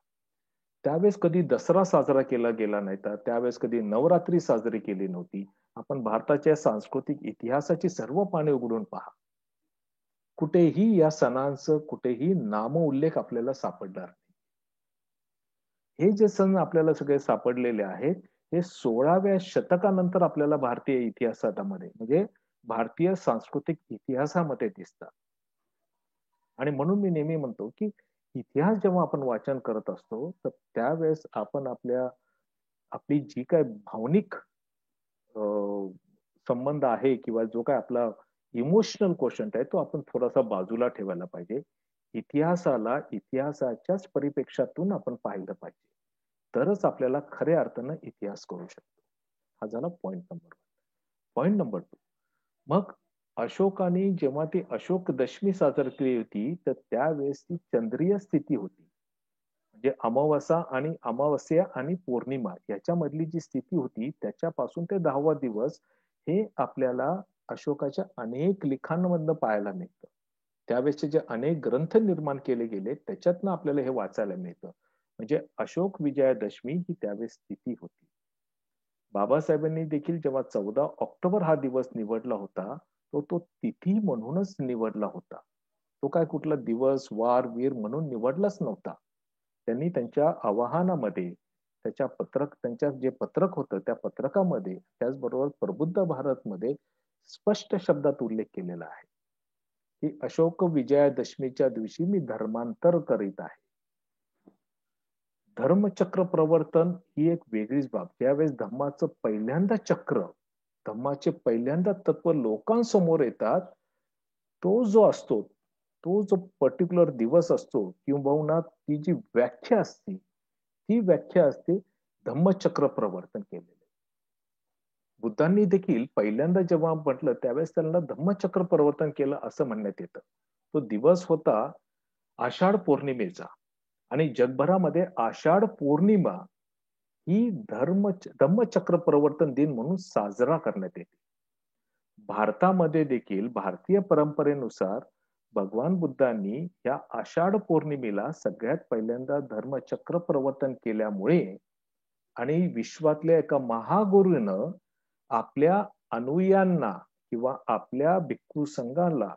त्यावेळेस कधी दसरा साजरा केला गेला नाही, तर त्यावेळेस कधी नवरात्री साजरी केली नव्हती. आपण भारताच्या सांस्कृतिक इतिहासाची सर्व पाने उघडून पहा, कुठेही या सणांचं कुठेही नामोल्लेख आपल्याला सापडणार नाही. हे जे सण आपल्याला सगळे सापडलेले आहेत हे 16व्या शतकानंतर आपल्याला भारतीय इतिहासामध्ये म्हणजे भारतीय सांस्कृतिक इतिहासामध्ये दिसतात. आणि म्हणून मी नेहमी म्हणतो की इतिहास जेव्हा आपण वाचन करत असतो तर त्यावेळेस आपण आपली जी काय भावनिक संबंध आहे किंवा जो काय आपला इमोशनल क्वेश्चन आहे तो आपण थोडासा बाजूला ठेवायला पाहिजे. इतिहासाला इतिहासाच्याच परिप्रेक्षातून आपण पाहिलं पाहिजे. तरच आपल्याला खऱ्या अर्थानं इतिहास करू शकतो. हा झाला पॉइंट नंबर 1. Point number 2. मग अशोकाने जेव्हा ती अशोक दशमी साजरी केली होती तर त्यावेळेस ती चंद्रीय स्थिती होती. म्हणजे अमावस्या आणि पौर्णिमा याच्यामधली जी स्थिती होती त्याच्यापासून ते 10वा दिवस हे आपल्याला अशोकाच्या अनेक लिखाणांमधनं पाहायला मिळतं. त्यावेळेसचे जे अनेक ग्रंथ निर्माण केले गेले त्याच्यातनं आपल्याला हे वाचायला मिळतं. म्हणजे अशोक विजयादशमी ही त्यावेळेस स्थिती होती. बाबासाहेबांनी देखील जेव्हा 14 ऑक्टोबर हा दिवस निवडला होता तो तिथी म्हणूनच निवडला होता. तो काय कुठला दिवस वार वीर म्हणून निवडलाच नव्हता. त्यांनी त्यांच्या आवाहनामध्ये त्यांच्या जे पत्रक होतं त्या पत्रकामध्ये त्याचबरोबर प्रबुद्ध भारतमध्ये स्पष्ट शब्दात उल्लेख केलेला आहे की अशोक विजयादशमीच्या दिवशी मी धर्मांतर करीत आहे. धर्मचक्र प्रवर्तन ही एक वेगळीच बाब. ज्यावेळेस धम्माचे पहिल्यांदा तत्व लोकांसमोर येतात तो जो पर्टिक्युलर दिवस असतो किंबहुना ती जी व्याख्या असते ती व्याख्या असते धम्मचक्र प्रवर्तन केलेले. बुद्धांनी देखील पहिल्यांदा जेव्हा म्हटलं त्यावेळेस त्यांना धम्मचक्र प्रवर्तन केलं असं म्हणण्यात येतं. तो दिवस होता आषाढ पौर्णिमेचा आणि जगभरामध्ये आषाढ पौर्णिमा ही धम्मचक्र प्रवर्तन दिन म्हणून साजरा करण्यात येते. भारतामध्ये देखील भारतीय परंपरेनुसार भगवान बुद्धांनी या आषाढ पौर्णिमेला सगळ्यात पहिल्यांदा धर्मचक्र प्रवर्तन केल्यामुळे आणि विश्वातल्या एका महागुरूनं आपल्या अनुयायांना किंवा आपल्या भिक्खू संघाला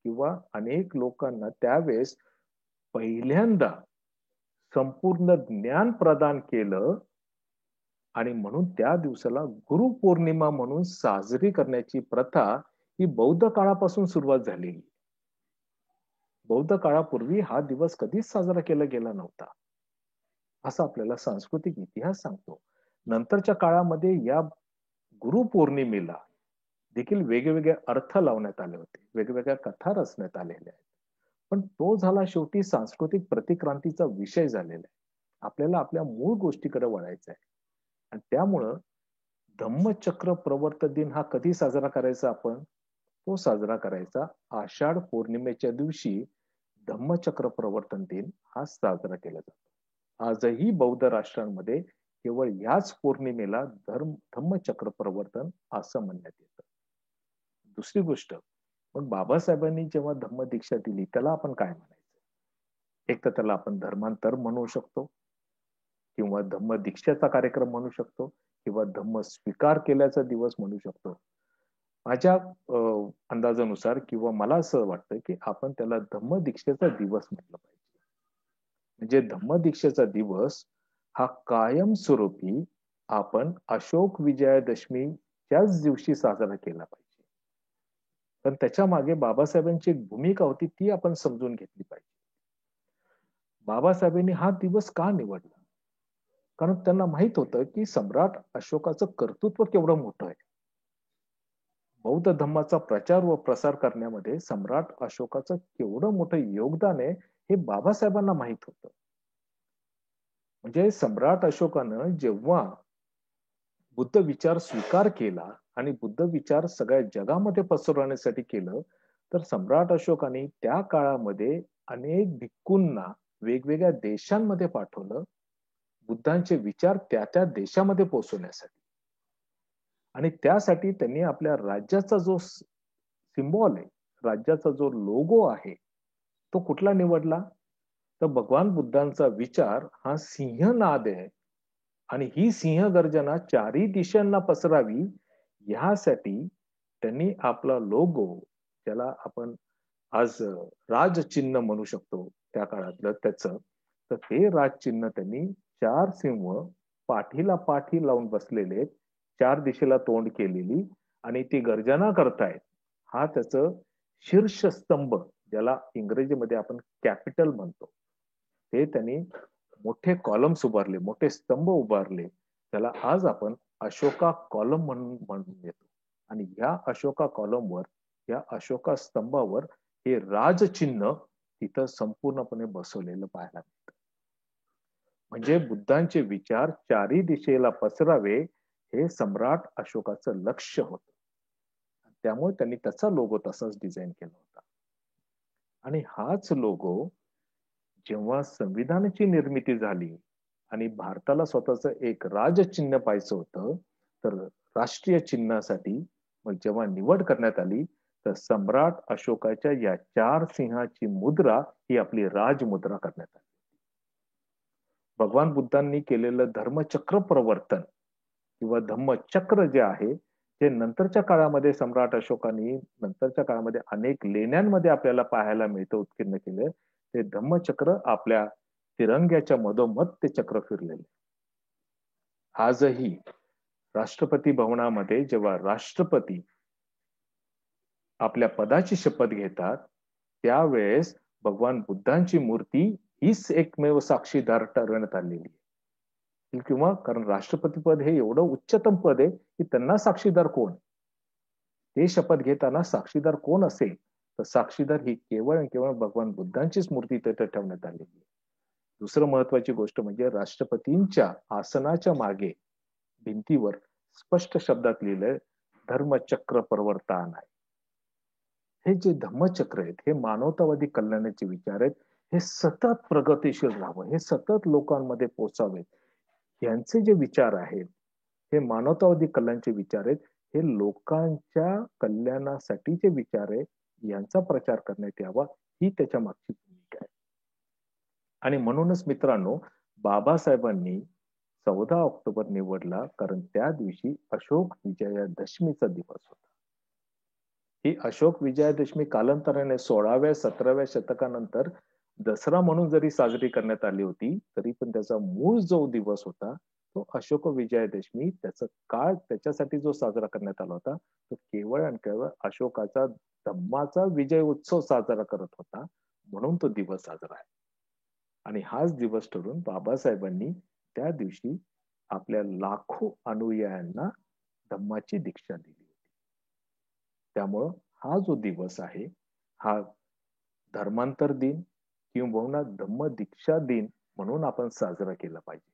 किंवा अनेक लोकांना त्यावेळेस पहिल्यांदा संपूर्ण ज्ञान प्रदान केलं आणि म्हणून त्या दिवसाला गुरुपौर्णिमा म्हणून साजरी करण्याची प्रथा ही बौद्ध काळापासून सुरुवात झालेली. बौद्ध काळापूर्वी हा दिवस कधीच साजरा केला गेला नव्हता असं आपल्याला सांस्कृतिक इतिहास सांगतो. नंतरच्या काळामध्ये या गुरुपौर्णिमेला देखील वेगवेगळे अर्थ लावण्यात आले होते. वेगवेगळ्या कथा रचण्यात आलेल्या आहेत. पण तो झाला शेवटी सांस्कृतिक प्रतिक्रांतीचा विषय झालेला आहे. आपल्याला आपल्या मूळ गोष्टीकडे वळायचं आहे आणि त्यामुळं धम्मचक्र प्रवर्तन दिन हा कधी साजरा करायचा आपण तो साजरा करायचा आषाढ पौर्णिमेच्या दिवशी धम्मचक्र प्रवर्तन दिन हा साजरा केला जातो. आजही बौद्ध राष्ट्रांमध्ये केवळ याच पौर्णिमेला धम्मचक्र प्रवर्तन असं म्हणण्यात येतं. दुसरी गोष्ट मग बाबासाहेबांनी जेव्हा धम्मदीक्षा दिली त्याला आपण काय म्हणायचं? एक तर त्याला आपण धर्मांतर म्हणू शकतो किंवा धम्मदीक्षेचा कार्यक्रम म्हणू शकतो किंवा धम्म स्वीकार केल्याचा दिवस म्हणू शकतो. माझ्या अंदाजानुसार किंवा मला असं वाटतं की आपण त्याला धम्मदीक्षेचा दिवस म्हटलं पाहिजे. म्हणजे धम्मदीक्षेचा दिवस हा कायमस्वरूपी आपण अशोक विजयादशमीच्याच दिवशी साजरा केला पाहिजे. पण त्याच्या मागे बाबासाहेबांची एक भूमिका होती ती आपण समजून घेतली पाहिजे. बाबासाहेबांनी हा दिवस का निवडला? कारण त्यांना माहित होतं की सम्राट अशोकाचं कर्तृत्व केवढं मोठं आहे. बौद्ध धम्माचा प्रचार व प्रसार करण्यामध्ये सम्राट अशोकाचं केवढं मोठं योगदान आहे हे बाबासाहेबांना माहित होतं. म्हणजे सम्राट अशोकानं जेव्हा बुद्ध विचार स्वीकार केला आणि बुद्ध विचार सगळ्या जगामध्ये पसरवण्यासाठी केलं तर सम्राट अशोकाने त्या काळामध्ये अनेक भिक्खूंना वेगवेगळ्या देशांमध्ये पाठवलं बुद्धांचे विचार त्या त्या देशामध्ये पोहोचवण्यासाठी. आणि त्यासाठी त्यांनी आपल्या राज्याचा जो सिम्बॉल आहे राज्याचा जो लोगो आहे तो कुठला निवडला तर भगवान बुद्धांचा विचार हा सिंहनाद आहे आणि ही सिंह गर्जना चारही दिशांना पसरावी यासाठी त्यांनी आपला लोगो ज्याला आपण आज राजचिन्ह म्हणू शकतो त्या काळातलं त्याचं तर ते राजचिन्ह त्यांनी 4 सिंह पाठीला पाठी लावून बसलेले, 4 दिशेला तोंड केलेली आणि ती गर्जना करतायत. हा त्याचं शीर्षस्तंभ, ज्याला इंग्रजीमध्ये आपण कॅपिटल म्हणतो, ते त्यांनी मोठे कॉलम्स उभारले, मोठे स्तंभ उभारले. त्याला आज आपण अशोका कॉलम म्हणून येतो. आणि या अशोका कॉलमवर, या अशोका स्तंभावर हे राजचिन्ह तिथं संपूर्णपणे बसवलेलं पाहायला मिळतं. म्हणजे बुद्धांचे विचार चारी दिशेला पसरावे हे सम्राट अशोकाचं लक्ष्य होतं. त्यामुळे त्यांनी त्याचा लोगो तसाच डिझाईन केला होता. आणि हाच लोगो जेव्हा संविधानाची निर्मिती झाली आणि भारताला स्वतःचं एक राजचिन्ह पाहिजे होतं, तर राष्ट्रीय चिन्हासाठी मग जेव्हा निवड करण्यात आली, तर सम्राट अशोकाच्या या 4 सिंहाची मुद्रा ही आपली राजमुद्रा करण्यात आली. भगवान बुद्धांनी केलेलं धर्मचक्र प्रवर्तन किंवा धम्मचक्र जे आहे, ते नंतरच्या काळामध्ये सम्राट अशोकांनी नंतरच्या काळामध्ये अनेक लेण्यांमध्ये आपल्याला पाहायला मिळतं, उत्कीर्ण केलं. ते धम्मचक्र आपल्या तिरंग्याच्या मधोमध ते चक्र फिरलेले. आजही राष्ट्रपती भवनामध्ये जेव्हा राष्ट्रपती आपल्या पदाची शपथ घेतात, त्यावेळेस भगवान बुद्धांची मूर्ती हीच एकमेव साक्षीदार ठरवण्यात आलेली आहे. किंवा कारण राष्ट्रपती पद हे एवढं उच्चतम पद आहे की त्यांना साक्षीदार कोण, ते शपथ घेताना साक्षीदार कोण असेल, तर साक्षीदार ही केवळ आणि केवळ भगवान बुद्धांचीच मूर्ती तिथे ठेवण्यात आलेली आहे. दुसरं महत्वाची गोष्ट म्हणजे राष्ट्रपतींच्या आसनाच्या मागे भिंतीवर स्पष्ट शब्दात लिहिलंय धर्मचक्र प्रवर्तन आहे. हे जे धम्मचक्र आहेत, हे मानवतावादी कल्याणाचे विचार आहेत. हे सतत प्रगतीशील राहावं, हे सतत लोकांमध्ये पोचावेत. यांचे जे विचार आहेत, हे मानवतावादी कल्याणचे विचार आहेत. हे लोकांच्या कल्याणासाठीचे विचार आहेत. यांचा प्रचार करण्यात यावा, ही त्याच्या मागची भूमिका आहे. आणि म्हणूनच मित्रांनो, बाबासाहेबांनी 14 ऑक्टोबर निवडला, कारण त्या दिवशी अशोक विजयादशमीचा दिवस होता. ही अशोक विजयादशमी कालांतराने 16व्या 17व्या शतकानंतर दसरा म्हणून जरी साजरी करण्यात आली होती, तरी पण त्याचा मूळ जो दिवस होता तो अशोक विजयादशमी, त्याचा काळ त्याच्यासाठी जो साजरा करण्यात आला होता, तो केवळ आणि केवळ अशोकाचा धम्माचा विजय उत्सव साजरा करत होता, म्हणून तो दिवस साजरा आहे. आणि हाच दिवस ठरून बाबासाहेबांनी त्या दिवशी आपल्या लाखो अनुयायांना धम्माची दीक्षा दिली होती. त्यामुळं हा जो दिवस आहे, हा धर्मांतर दिन किंबहुना धम्म दीक्षा दिन म्हणून आपण साजरा केला पाहिजे.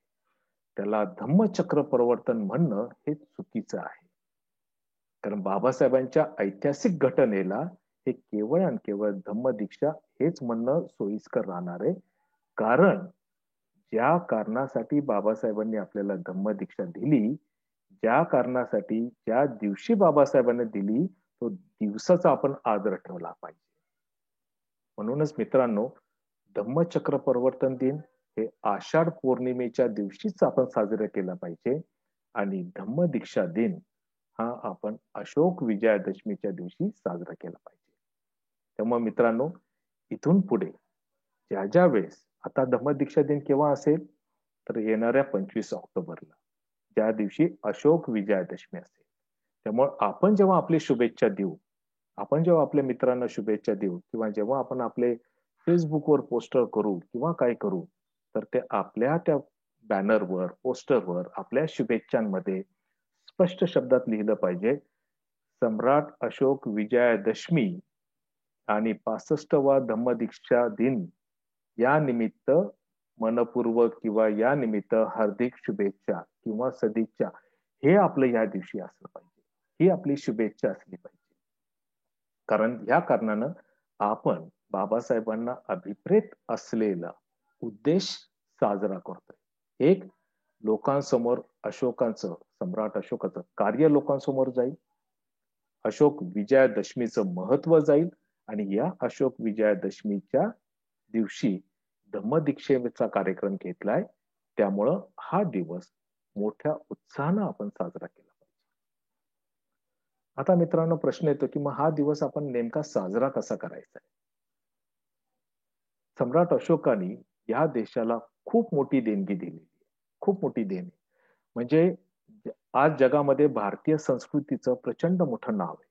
त्याला धम्मचक्र प्रवर्तन म्हणणं हे चुकीचं आहे. कारण बाबासाहेबांच्या ऐतिहासिक घटनेला हे केवळ आणि केवळ धम्म दीक्षा हेच म्हणणं सोयीस्कर राहणार आहे. कारण ज्या कारणासाठी बाबासाहेबांनी आपल्याला धम्म दीक्षा दिली, ज्या कारणासाठी ज्या दिवशी बाबासाहेबांनी दिली, तो दिवसाचा आपण आदर ठेवला पाहिजे. म्हणूनच मित्रांनो, धम्मचक्र प्रवर्तन दिन हे आषाढ पौर्णिमेच्या दिवशीच आपण साजरे केला पाहिजे. आणि धम्म दीक्षा दिन हा आपण अशोक विजयादशमीच्या दिवशी साजरा केला पाहिजे. त्यामुळे मित्रांनो, इथून पुढे ज्या वेळेस, आता धम्म दीक्षा दिन केव्हा असेल, तर येणाऱ्या 25 ऑक्टोबरला, ज्या दिवशी अशोक विजयादशमी असेल. त्यामुळे आपण जेव्हा आपली शुभेच्छा देऊ, आपण जेव्हा आपल्या मित्रांना शुभेच्छा देऊ, किंवा जेव्हा आपण आपले फेसबुकवर पोस्टर करू किंवा काय करू, तर ते आपल्या त्या बॅनरवर, पोस्टरवर, आपल्या शुभेच्छांमध्ये स्पष्ट शब्दात लिहिलं पाहिजे, सम्राट अशोक विजयादशमी आणि 65वा धम्मदीक्षा दिन या निमित्त मनपूर्वक किंवा या निमित्त हार्दिक शुभेच्छा किंवा सदिच्छा, हे आपलं या दिवशी असलं पाहिजे. ही आपली शुभेच्छा असली पाहिजे. कारण या कारणानं आपण बाबासाहेबांना अभिप्रेत असलेला उद्देश साजरा करतोय. एक, लोकांसमोर अशोकाचं, सम्राट अशोकाचं कार्य लोकांसमोर जाईल, अशोक विजयादशमीचं महत्व जाईल, आणि या अशोक विजयादशमीच्या दिवशी धम्मदीक्षेचा कार्यक्रम घेतलाय. त्यामुळं हा दिवस मोठ्या उत्साहानं आपण साजरा केला पाहिजे. आता मित्रांनो, प्रश्न येतो की मग हा दिवस आपण नेमका साजरा कसा करायचा आहे? सम्राट अशोकाने या देशाला खूप मोठी देणगी दिलेली आहे. खूप मोठी देण आहे. म्हणजे आज जगामध्ये भारतीय संस्कृतीचं प्रचंड मोठं नाव आहे.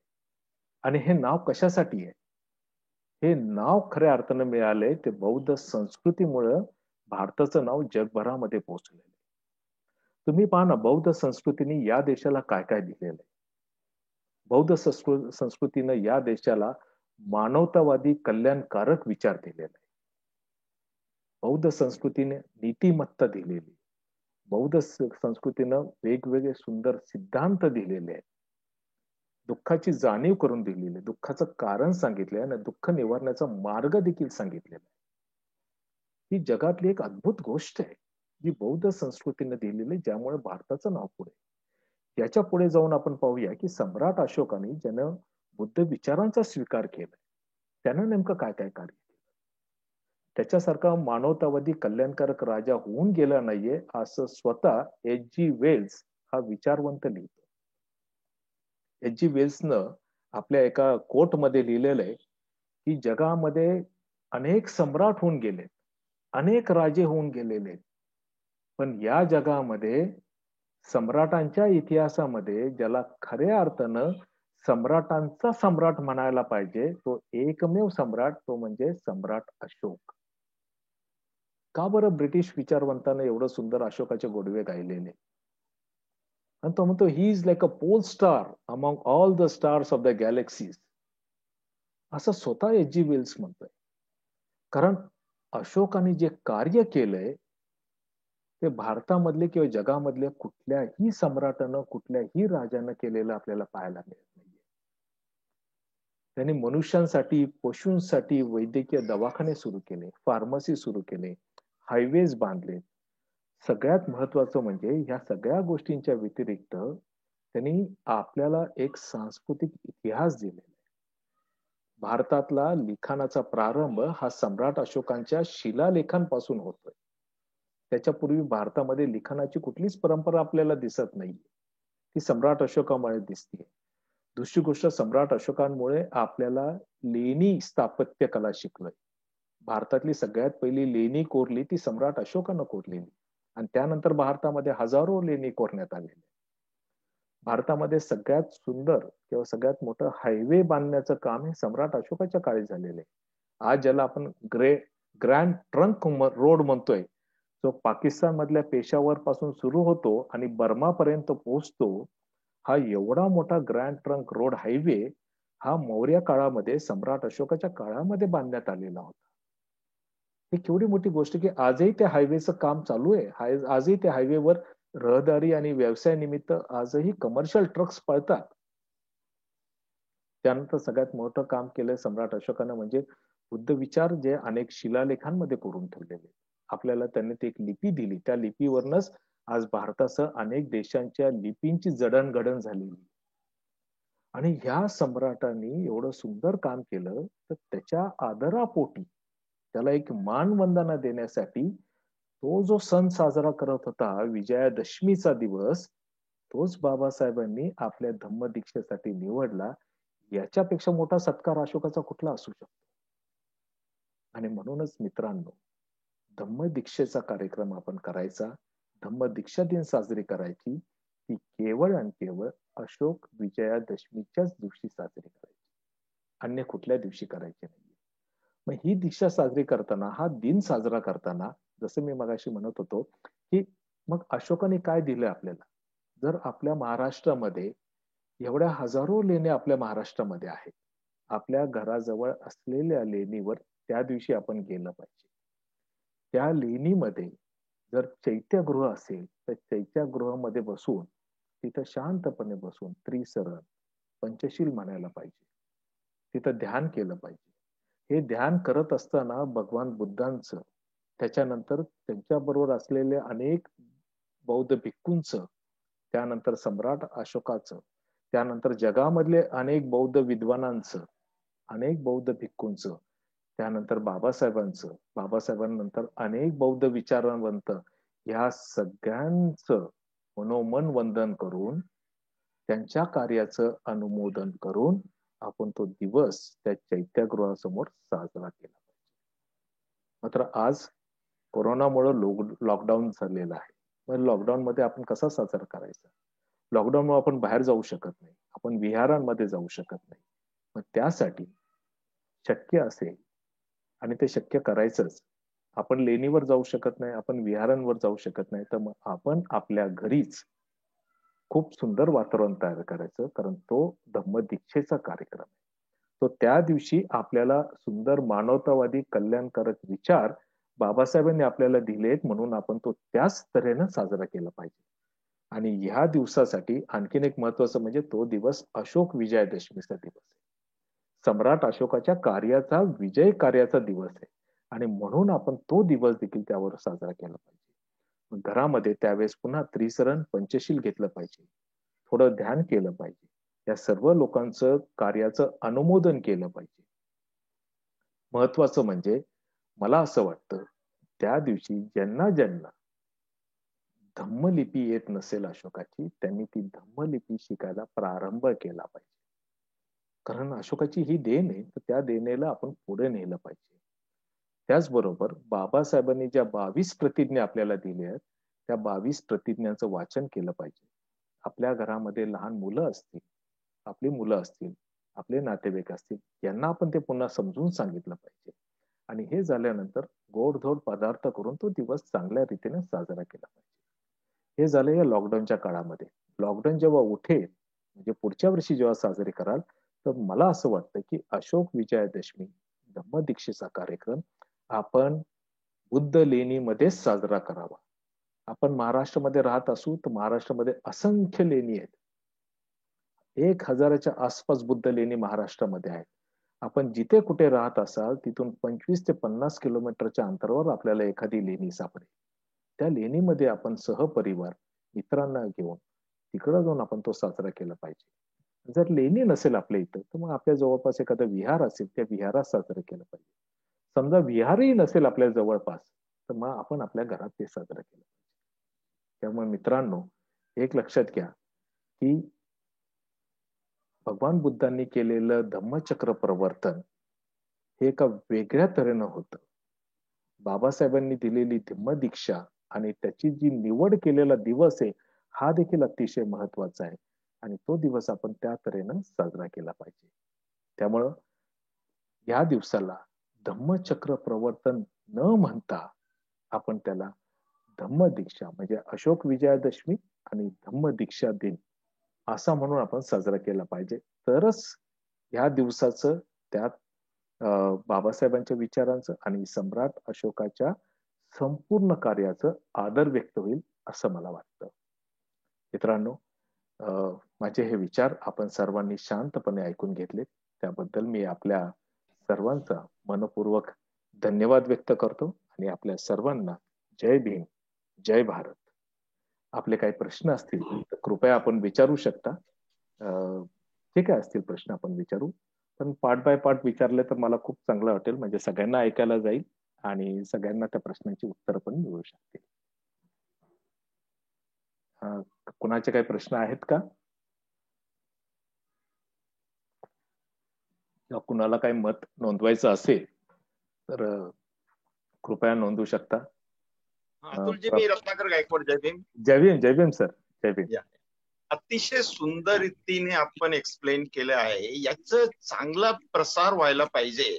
आणि हे नाव कशासाठी आहे? हे नाव खऱ्या अर्थानं मिळालंय ते बौद्ध संस्कृतीमुळं भारताचं नाव जगभरामध्ये पोहोचलेलं आहे. तुम्ही पहा ना, बौद्ध संस्कृतीने या देशाला काय काय दिलेलं आहे. बौद्ध संस्कृतीनं या देशाला मानवतावादी कल्याणकारक विचार दिलेला आहे. बौद्ध संस्कृतीने नीतिमत्ता दिलेली. बौद्ध संस्कृतीनं वेगवेगळे सुंदर सिद्धांत दिलेले आहेत. दुःखाची जाणीव करून दिलेली आहे, दुःखाचं कारण सांगितलंय आणि दुःख निवारण्याचा मार्ग देखील सांगितलेला आहे. ही जगातली एक अद्भुत गोष्ट आहे जी बौद्ध संस्कृतीने दिलेली, ज्यामुळे भारताचं नाव पुढे. याच्या पुढे जाऊन आपण पाहूया की सम्राट अशोकाने ज्यानं बुद्ध विचारांचा स्वीकार केला त्यानं नेमकं काय काय कार्य केलं. त्याच्यासारखा मानवतावादी कल्याणकारक राजा होऊन गेला नाहीये असं स्वतः H.G. वेल्स हा विचारवंत लिहितो. H.G. वेल्सनं आपल्या एका कोट मध्ये लिहिलेलं आहे की जगामध्ये अनेक सम्राट होऊन गेले, अनेक राजे होऊन गेलेले, पण या जगामध्ये सम्राटांच्या इतिहासामध्ये ज्याला खऱ्या अर्थानं सम्राटांचा सम्राट म्हणायला पाहिजे तो एकमेव सम्राट, तो म्हणजे सम्राट अशोक. का बरं ब्रिटिश विचारवंताने एवढं सुंदर अशोकाचे गोडवे गायलेले? आणि तो म्हणतो he is like a pole star among all the stars of the galaxies, असं स्वतः H.G. वेल्स म्हणतोय. कारण अशोकाने जे कार्य केलंय ते भारतामधले किंवा जगामधल्या कुठल्याही सम्राटानं कुठल्याही राजानं केलेलं आपल्याला पाहायला मिळत नाहीये. त्यांनी मनुष्यांसाठी पशूंसाठी वैद्यकीय दवाखाने सुरू केले, फार्मसी सुरू केले, हायवेज बांधले. सगळ्यात महत्वाचं म्हणजे ह्या सगळ्या गोष्टींच्या व्यतिरिक्त त्यांनी आपल्याला एक सांस्कृतिक इतिहास दिलेला आहे. भारतातला लिखाणाचा प्रारंभ हा सम्राट अशोकांच्या शिलालेखांपासून होतोय. त्याच्यापूर्वी भारतामध्ये लिखाणाची कुठलीच परंपरा आपल्याला दिसत नाही, ती सम्राट अशोकामुळे दिसते. दुसरी गोष्ट, सम्राट अशोकांमुळे आपल्याला लेणी स्थापत्य कला शिकलोय. भारतातली सगळ्यात पहिली लेणी कोरली ती सम्राट अशोकानं कोरलेली आणि त्यानंतर भारतामध्ये हजारो लेणी कोरण्यात आलेल्या. भारतामध्ये सगळ्यात सुंदर किंवा सगळ्यात मोठं हायवे बांधण्याचं काम हे सम्राट अशोकाच्या काळी झालेलं आहे. आज ज्याला आपण ग्रँड ट्रंक रोड म्हणतोय, जो पाकिस्तान मधल्या पेशावर पासून सुरू होतो आणि बर्मा पर्यंत पोहोचतो, हा एवढा मोठा ग्रँड ट्रंक रोड हायवे हा मौर्य काळामध्ये सम्राट अशोकाच्या काळामध्ये बांधण्यात आलेला होता. ही केवढी मोठी गोष्ट की आजही त्या हायवेचं काम चालू आहे. आजही त्या हायवेवर रहदारी आणि व्यवसाय निमित्त आजही कमर्शियल ट्रक्स पळतात. त्यानंतर सगळ्यात मोठं काम केलंय सम्राट अशोकानं म्हणजे बुद्ध विचार जे अनेक शिलालेखांमध्ये कोरून ठेवलेले. आपल्याला त्यांनी ते एक लिपी दिली, त्या लिपीवरनच आज भारतासह अनेक देशांच्या लिपींची जडणघडण झालेली. आणि ह्या सम्राटांनी एवढं सुंदर काम केलं तर त्याच्या आदरापोटी त्याला एक मानवंदना देण्यासाठी तो जो सण साजरा करत होता विजयादशमीचा दिवस, तोच बाबासाहेबांनी आपल्या धम्मदीक्षेसाठी निवडला. याच्यापेक्षा मोठा सत्कार अशोकाचा कुठला असू शकतो? आणि म्हणूनच मित्रांनो, धम्मदीक्षेचा कार्यक्रम आपण करायचा, धम्मदीक्षा दिन साजरी करायची, ती केवळ आणि केवळ अशोक विजयादशमीच्याच दिवशी साजरी करायची, अन्य कुठल्या दिवशी करायची नाही. मग ही दीक्षा साजरी करताना, हा दिन साजरा करताना, जसं मी मगाशी म्हणत होतो की मग अशोकाने काय दिलं आपल्याला? जर आपल्या महाराष्ट्रामध्ये एवढ्या हजारो लेण्या आपल्या महाराष्ट्रामध्ये आहेत, आपल्या घराजवळ असलेल्या लेणीवर त्या दिवशी आपण गेलं पाहिजे. त्या लेणीमध्ये जर चैत्यगृह असेल तर चैत्यगृहामध्ये बसून तिथं शांतपणे बसून त्रिसरण पंचशील म्हणायला पाहिजे, तिथं ध्यान केलं पाहिजे. हे ध्यान करत असताना भगवान बुद्धांचं, त्याच्यानंतर त्यांच्याबरोबर असलेले अनेक बौद्ध भिक्खूंचं, त्यानंतर सम्राट अशोकाचं, त्यानंतर जगामधले अनेक बौद्ध विद्वानांचं, अनेक बौद्ध भिक्खूंचं, त्यानंतर बाबासाहेबांचं, बाबासाहेबांनंतर अनेक बौद्ध विचारवंत, या सगळ्यांचं मनोमन वंदन करून त्यांच्या कार्याचं अनुमोदन करून आपण तो दिवस त्या चैत्यगृहासमोर साजरा केला पाहिजे. मात्र आज कोरोनामुळे लॉकडाऊन झालेला आहे. मग लॉकडाऊन मध्ये आपण कसा साजरा करायचा? लॉकडाऊनमुळे आपण बाहेर जाऊ शकत नाही, आपण विहारांमध्ये जाऊ शकत नाही. मग त्यासाठी शक्य असेल आणि ते शक्य करायचंच, आपण लेणीवर जाऊ शकत नाही, आपण विहारांवर जाऊ शकत नाही, तर मग आपण आपल्या घरीच खूप सुंदर वातावरण तयार करायचं. कारण तो धम्मदीक्षेचा कार्यक्रम आहे. तो त्या दिवशी आपल्याला सुंदर मानवतावादी कल्याणकारक विचार बाबासाहेबांनी आपल्याला दिलेत, म्हणून आपण तो त्याच तऱ्हेनं साजरा केला पाहिजे. आणि ह्या दिवसासाठी आणखीन एक महत्वाचं म्हणजे तो दिवस अशोक विजयादशमीचा दिवस आहे. सम्राट अशोकाच्या कार्याचा विजय कार्याचा दिवस आहे आणि म्हणून आपण तो दिवस देखील त्यावर साजरा केला पाहिजे. घरामध्ये त्यावेळेस पुन्हा त्रिसरण पंचशील घेतलं पाहिजे, थोडं ध्यान केलं पाहिजे, या सर्व लोकांचं कार्याचं अनुमोदन केलं पाहिजे. महत्वाचं म्हणजे मला असं वाटतं त्या दिवशी ज्यांना ज्यांना धम्मलिपी येत नसेल अशोकाची, त्यांनी ती धम्मलिपी शिकायला प्रारंभ केला पाहिजे. कारण अशोकाची ही देण आहे, तर त्या देणेला आपण पुढे नेलं पाहिजे. त्याचबरोबर बाबासाहेबांनी ज्या 22 प्रतिज्ञा आपल्याला दिल्या आहेत, त्या 22 प्रतिज्ञांचं वाचन केलं पाहिजे. आपल्या घरामध्ये लहान मुलं असतील, आपली मुलं असतील, आपले नातेवाईक असतील, यांना आपण ते पुन्हा समजून सांगितलं पाहिजे. आणि हे झाल्यानंतर गोडधोड पदार्थ करून तो दिवस चांगल्या रीतीने साजरा केला पाहिजे. हे झालं या लॉकडाऊनच्या काळामध्ये. लॉकडाऊन जेव्हा उठेल, म्हणजे पुढच्या वर्षी जेव्हा साजरे कराल, तर मला असं वाटतं की अशोक विजयादशमी धम्मदीक्षेचा कार्यक्रम आपण बुद्ध लेणीमध्येच साजरा करावा. आपण महाराष्ट्रामध्ये राहत असू तर महाराष्ट्रामध्ये असंख्य लेणी आहेत. 1000च्या आसपास बुद्ध लेणी महाराष्ट्रामध्ये आहेत. आपण जिथे कुठे राहत असाल तिथून 25 ते 50 किलोमीटरच्या अंतरावर आपल्याला एखादी लेणी सापडेल. त्या लेणीमध्ये आपण सहपरिवार मित्रांना घेऊन तिकडं जाऊन आपण तो साजरा केला पाहिजे. जर लेणी नसेल आपल्या इथं तर मग आपल्या जवळपास एखादं विहार असेल, त्या विहारात साजरं केलं पाहिजे. समजा विहारही नसेल आपल्या जवळपास तर मग आपण आपल्या घरात ते साजरं केलं पाहिजे. त्यामुळे मित्रांनो, एक लक्षात घ्या की भगवान बुद्धांनी केलेलं धम्मचक्र प्रवर्तन हे एका वेगळ्या तऱ्हेनं होतं. बाबासाहेबांनी दिलेली धम्मदीक्षा आणि त्याची जी निवड केलेला दिवस आहे, हा देखील अतिशय महत्वाचा आहे आणि तो दिवस आपण त्या तऱ्हेनं साजरा केला पाहिजे. त्यामुळं या दिवसाला धम्मचक्र प्रवर्तन न म्हणता आपण त्याला धम्मदीक्षा म्हणजे अशोक विजयादशमी आणि धम्मदीक्षा दिन असा म्हणून आपण साजरा केला पाहिजे. तरच या दिवसाचं त्यात बाबासाहेबांच्या विचारांचं आणि सम्राट अशोकाच्या संपूर्ण कार्याचं आदर व्यक्त होईल असं मला वाटतं. मित्रांनो, माझे हे विचार आपण सर्वांनी शांतपणे ऐकून घेतले त्याबद्दल मी आपल्या सर्वांचा मनपूर्वक धन्यवाद व्यक्त करतो आणि आपल्या सर्वांना जय भीम, जय भारत. आपले काही प्रश्न असतील तर कृपया आपण विचारू शकता. जे काय असतील प्रश्न आपण विचारू, पण पार्ट बाय पार्ट विचारले तर मला खूप चांगलं वाटेल, म्हणजे सगळ्यांना ऐकायला जाईल आणि सगळ्यांना त्या प्रश्नांची उत्तर पण मिळू शकतील. कुणाचे काही प्रश्न आहेत का? किंवा कुणाला काही मत नोंदवायचं असेल तर कृपया नोंदवू शकता. अतुलजी, मी रत्नाकर गायकवाड. जय भीम. जय भीम, जय भीम सर. जय भीम. अतिशय सुंदर रीतीने आपण एक्सप्लेन केलं आहे. याचा चांगला प्रसार व्हायला पाहिजे.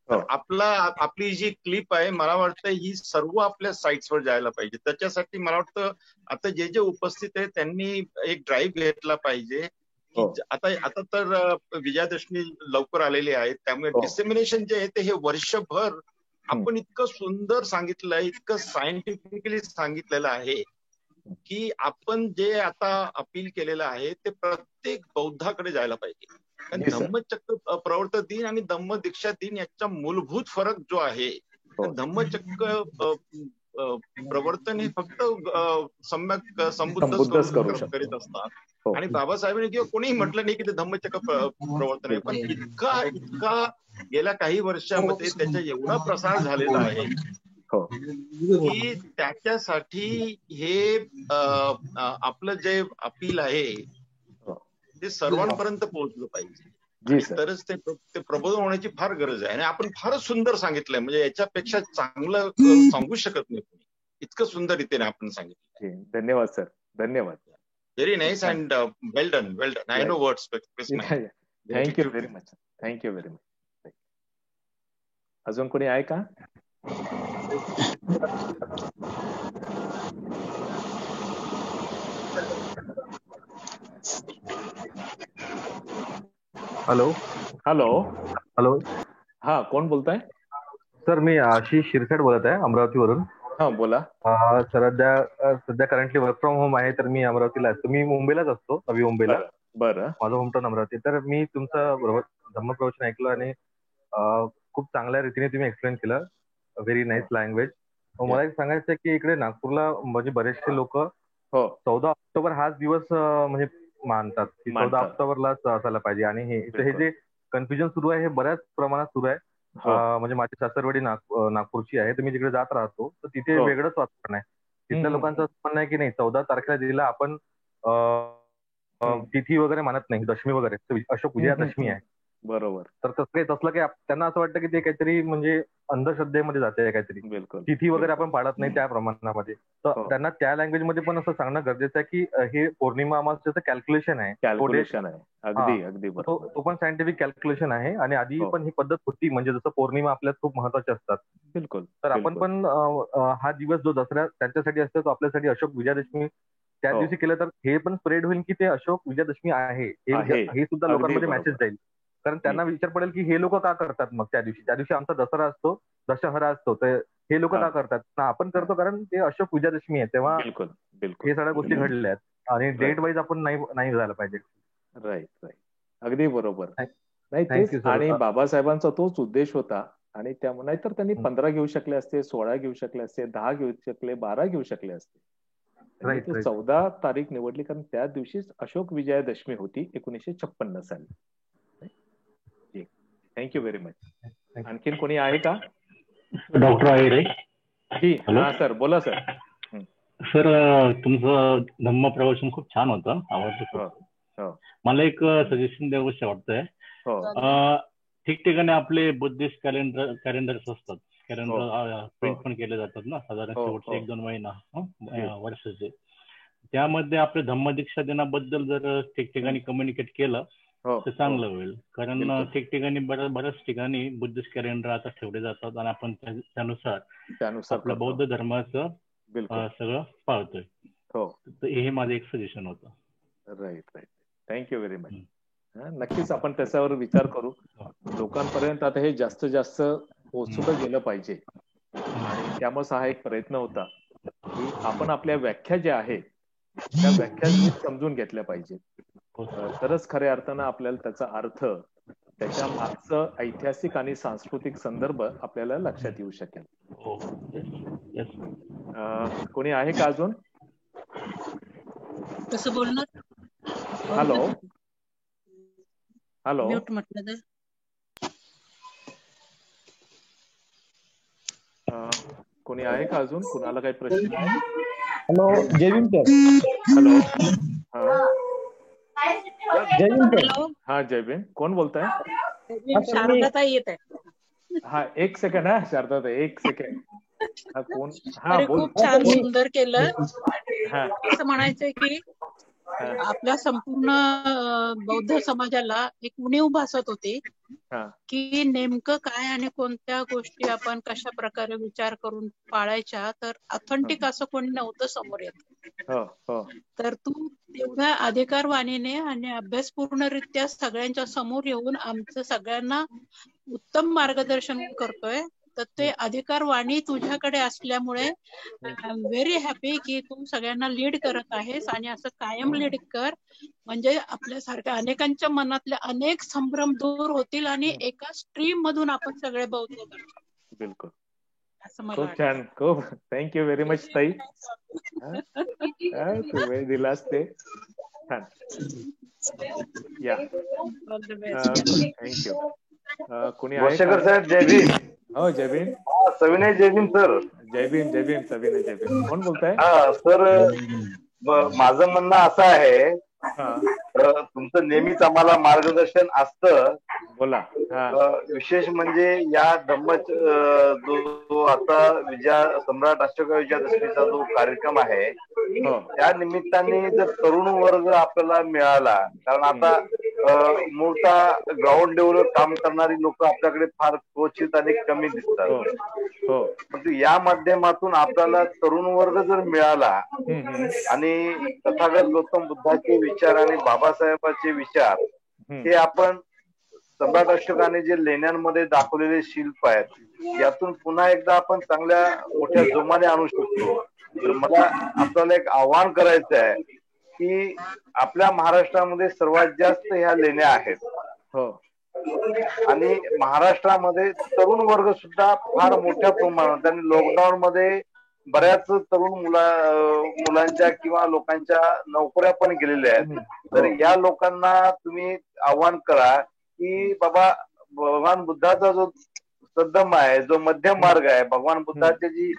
आपली जी क्लिप आहे, मला वाटतं ही सर्व आपल्या साईट्सवर जायला पाहिजे. त्याच्यासाठी मला वाटतं आता जे जे उपस्थित आहे त्यांनी एक ड्राईव्ह घेतला पाहिजे. आता तर विजयादशमी लवकर आलेली आहे, त्यामुळे डिसेमिनेशन जे आहे ते हे वर्षभर आपण इतकं सुंदर सांगितलं आहे, इतकं सायंटिफिकली सांगितलेलं आहे की आपण जे आता अपील केलेलं आहे ते प्रत्येक बौद्धाकडे जायला पाहिजे. आणि धम्मचक्र प्रवर्तन दिन आणि धम्मदीक्षा दिन याचा मूलभूत फरक जो आहे, धम्मचक्र प्रवर्तन हे फक्त सम्यक संबुद्धच करीत असतात आणि बाबासाहेबांनी किंवा कोणीही म्हटलं नाही की ते धम्मचक्र प्रवर्तन आहे. पण इतका गेल्या काही वर्षामध्ये त्याचा एवढा प्रसार झालेला आहे की त्याच्यासाठी हे आपलं जे अपील आहे ते सर्वांपर्यंत पोहोचलं पाहिजे. तरच ते प्रबोधन होण्याची फार गरज आहे. आणि आपण फारच सुंदर सांगितलंय, म्हणजे याच्यापेक्षा चांगलं सांगू शकत नाही. इतकं सुंदर रीतीने आपण सांगितलं. धन्यवाद सर, धन्यवाद. Very nice and well done, well done. I no words to express my. Thank you very much, thank you very much. अजून कोणी आहे का? Hello hello. हॅलो. हा, कोण बोलताय? सर मी आशिष शिरसाट बोलत आहे अमरावतीवरून. हा, बोला. सध्या करंटली वर्क फ्रॉम होम आहे, तर मी अमरावतीला असतो. मी मुंबईलाच असतो, नवी मुंबईला. बरं. माझं होमटाऊन अमरावती. तर मी तुमचं धम्मप्रवचन ऐकलं आणि खूप चांगल्या रीतीने तुम्ही एक्सप्लेन केलं. Very nice language. मला एक सांगायचं आहे की इकडे नागपूरला म्हणजे बरेचसे लोक 14 ऑक्टोबर हाच दिवस म्हणजे मानतात की 14 ऑक्टोबरलाच असायला पाहिजे. आणि हे जे कन्फ्युजन सुरू आहे हे बऱ्याच प्रमाणात सुरू आहे. म्हणजे माझी सासरवाडी नागपूरची आहे, तर मी तिकडे जात राहतो, तर तिथे वेगळंच वातावरण आहे. तिथल्या लोकांचं असं म्हणणं आहे की नाही, 14 तारखेला दिला आपण तिथी वगैरे मानत नाही, दशमी वगैरे, अशोक विजयादशमी आहे. बरोबर. तर तसलं काही त्यांना असं वाटतं की ते काहीतरी म्हणजे अंधश्रद्धेमध्ये जाते काहीतरी. बिलकुल. तिथी वगैरे आपण पाळत नाही त्या प्रमाणामध्ये. तर त्यांना त्या लँग्वेज मध्ये पण असं सांगणं गरजेचं आहे की हे पौर्णिमा अमावस्येचं कॅल्क्युलेशन आहे. अगदी अगदी बरोबर. तो पण सायंटिफिक कॅल्क्युलेशन आहे. आणि आधी पण ही पद्धत होती, म्हणजे जसं पौर्णिमा आपल्यात खूप महत्वाचे असतात. बिलकुल. तर आपण पण हा दिवस जो दसरा त्यांच्यासाठी असतो तो आपल्यासाठी अशोक विजयादशमी त्या दिवशी केलं तर हे पण स्प्रेड होईल की ते अशोक विजयादशमी आहे हे सुद्धा लोकांमध्ये मेसेज जाईल. कारण त्यांना विचार पडेल की हे लोक का करतात. मग त्या दिवशी आमचा दसरा असतो, दशहरा असतो, तर हे लोक का करतात. आपण करतो कारण ते अशोक विजयादशमी आहे, तेव्हा हे सगळ्या गोष्टी घडल्या आहेत. आणि डेट वाईज आपण नाही जायला पाहिजे. राईट. अगदी बरोबर. नाही तेच, आणि बाबासाहेबांचा तोच उद्देश होता. आणि त्यामुळे नाहीतर त्यांनी 15 घेऊ शकले असते, 16 घेऊ शकले असते, 10 घेऊ शकले, 12 घेऊ शकले असते. 14 तारीख निवडली कारण त्या दिवशीच अशोक विजयादशमी होती 1956 साली. Thank you very much. आणखीन कोणी आहे का? डॉक्टर आहिरे. हा सर, बोला सर. सर तुमचं धम्म प्रवचन खूप छान होतं, आवडलं. मला एक सजेशन द्यावंसं वाटतंय. ठिकठिकाणी आपले बुद्धिस्ट कॅलेंडर्स असतात, कॅलेंडर प्रिंट पण केले जातात ना, साधारण शेवटचे 1-2 महिना वर्षाचे. त्यामध्ये आपल्या धम्मदीक्षा दिनाबद्दल जर ठिकठिकाणी कम्युनिकेट केलं तर चांगलं होईल. कारण ठिकठिकाणी बऱ्याच ठिकाणी बुद्धिस्ट कॅलेंडर आता ठेवले जातात आणि आपण त्यानुसार आपल्या बौद्ध धर्माचं सगळं पाळतोय. तर हे माझं एक सजेशन होतं. राईट. Thank you very much. नक्कीच आपण त्याच्यावर विचार करू. लोकांपर्यंत आता हे जास्तीत जास्त पोहोचलं गेलं पाहिजे. आणि त्यामुळे हा एक प्रयत्न होता की आपण आपल्या व्याख्या ज्या आहेत त्या व्याख्या समजून घेतल्या पाहिजेत. तरच खऱ्या अर्थानं आपल्याला त्याचा अर्थ, त्याच्या मागचं ऐतिहासिक आणि सांस्कृतिक संदर्भ आपल्याला लक्षात येऊ शकेल. कोणी आहे का अजून? कसं बोलणार? Hello hello. म्यूट म्हटलं तर कोणी आहे का अजून? कुणाला काही प्रश्न आहे? हॅलो, जय भीम सर. हॅलो. जय भीम सर. हा, जय भीम. कोण बोलताय? शारदाताई येत आहे. हा, एक सेकंड. हा, शारदाताई, एक सेकंड. हा, कोण? हा, खूप छान सुंदर केलं. असं म्हणायचंय की आपल्या संपूर्ण बौद्ध समाजाला एक उणीव भासत होती की नेमकं काय आणि कोणत्या गोष्टी आपण कशा प्रकारे विचार करून पाळायच्या. तर ऑथेंटिक असं कोणी नव्हतं समोर येत. तर तू तेवढ्या अधिकारवाणीने आणि अभ्यासपूर्णरित्या सगळ्यांच्या समोर येऊन आमचं सगळ्यांना उत्तम मार्गदर्शन करतोय. तर ते अधिकारवाणी तुझ्याकडे असल्यामुळे आय एम व्हेरी हॅपी की तू सगळ्यांना लीड करत आहेस आणि असं कायम लीड कर. म्हणजे आपल्यासारख्या अनेकांच्या मनातले अनेक संभ्रम दूर होतील आणि एका स्ट्रीम मधून आपण सगळे बौद्ध. बिलकुल. असं मला खूप छान. खूप थँक्यू व्हेरी मच ताई. तू वेळ दिलास ते छान. या, थँक्यू. कोणी आहे? साहेब जय भीम. हो, जय भीम. सविनय जय भीम सर. जय भीम, जय भीम, सविनय जय भीम. कोण बोलताय? सर माझं म्हणणं असं आहे, तुमचं नेहमीच आम्हाला मार्गदर्शन असतं बोला. विशेष म्हणजे या धम्म जो आता सम्राट अशोक विजयादशमीचा जो कार्यक्रम आहे त्या निमित्ताने जर तरुण वर्ग आपल्याला मिळाला, कारण आता मूळतः ग्राउंड लेवलवर काम करणारी लोक आपल्याकडे फार क्वचित आणि कमी दिसतात. परंतु या माध्यमातून आपल्याला तरुण वर्ग जर मिळाला आणि तथागत गौतम बुद्धाचे विचार आणि बाबासाहेबांचे विचार हे आपण सम्राट अशोकाने जे लेण्यांमध्ये दाखवलेले शिल्प आहेत यातून पुन्हा एकदा आपण चांगल्या मोठ्या जोमाने आणू शकतो. तर मला आपल्याला एक आव्हान करायचं आहे की आपल्या महाराष्ट्रामध्ये सर्वात जास्त ह्या लेण्या आहेत आणि महाराष्ट्रामध्ये तरुण वर्ग सुद्धा फार मोठ्या प्रमाणात, आणि लॉकडाऊन मध्ये बऱ्याच तरुण मुलांच्या किंवा लोकांच्या नोकऱ्या पण गेलेल्या आहेत. तर या लोकांना तुम्ही आव्हान करा की बाबा भगवान बुद्धाचा जो सद्धम्म आहे, जो मध्यम मार्ग आहे, भगवान बुद्धाची जी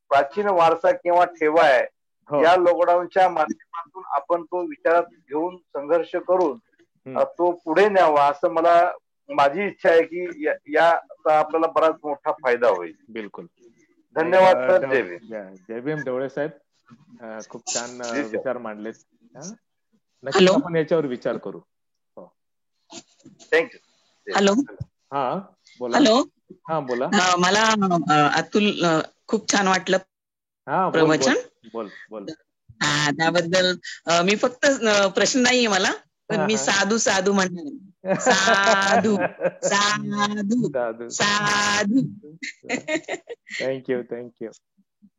प्राचीन वारसा किंवा ठेवा आहे, या लॉकडाऊनच्या माध्यमातून आपण तो विचारात घेऊन संघर्ष करून तो पुढे न्यावा, असं माझी इच्छा आहे की याचा आपल्याला बराच मोठा फायदा होईल. बिलकुल. धन्यवाद सर. जय भीम. जय भीम ढवळे साहेब, खूप छान विचार मांडलेत. नक्की आपण याच्यावर विचार करू. थँक्यू. हॅलो. हा बोला. हॅलो. हा बोला. मला अतुल खूप छान वाटलं प्रवचन. बोल बोल. त्याबद्दल मी फक्त प्रश्न नाहीये मला, पण मी साधू साधू म्हणणार. साधू साधू साधू. Thank you thank you.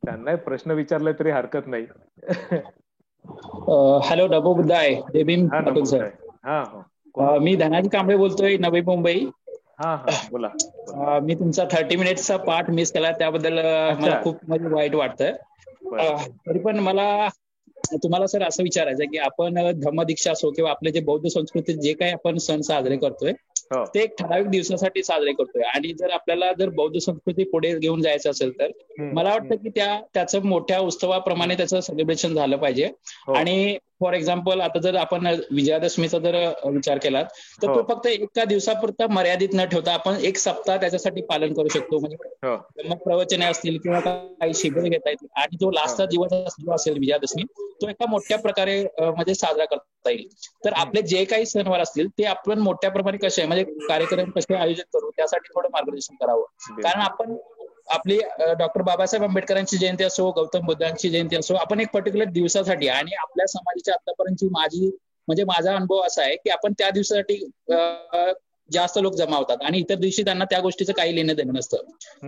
त्यांना प्रश्न विचारला तरी हरकत नाही. हॅलो, नमो बुद्धाय. जय भीम अतुल सर. मी धनाजी कांबळे बोलतोय, नवी मुंबई. बोला. मी तुमचा 30 मिनिट्सचा पार्ट मिस केला, त्याबद्दल मला खूप वाईट वाटतंय. तरी पण मला तुम्हाला सर असं विचारायचं आहे की आपण धम्मदीक्षा असो किंवा आपले जे बौद्ध संस्कृतीत जे काही आपण सण साजरे करतोय ते एक ठराविक दिवसासाठी साजरे करतोय, आणि जर आपल्याला जर बौद्ध संस्कृती पुढे घेऊन जायचं असेल तर मला वाटतं की त्याचं मोठ्या उत्सवाप्रमाणे त्याचं सेलिब्रेशन झालं पाहिजे. आणि फॉर एक्झाम्पल आता जर आपण विजयादशमीचा जर विचार केला तर तो फक्त एका दिवसापुरता मर्यादित न ठेवता आपण एक सप्ताह त्याच्यासाठी पालन करू शकतो. म्हणजे मग प्रवचने असतील किंवा काही शिबिर घेता येतील, आणि जो लास्टचा दिवस जो असेल विजयादशमी तो एका मोठ्या प्रकारे म्हणजे साजरा करता येईल. तर आपले जे काही सणवार असतील ते आपण मोठ्या प्रमाणे कसे म्हणजे कार्यक्रम कसे आयोजित करू त्यासाठी थोडं मार्गदर्शन करावं. कारण आपण आपली डॉक्टर बाबासाहेब आंबेडकरांची जयंती असो, गौतम बुद्धांची जयंती असो, आपण एक पर्टिक्युलर दिवसासाठी, आणि आपल्या समाजाची आतापर्यंतची माझा अनुभव असा आहे की आपण त्या दिवसासाठी जास्त लोक जमा होतात आणि इतर दिवशी त्यांना त्या गोष्टीचं काही लेणं देणं नसतं.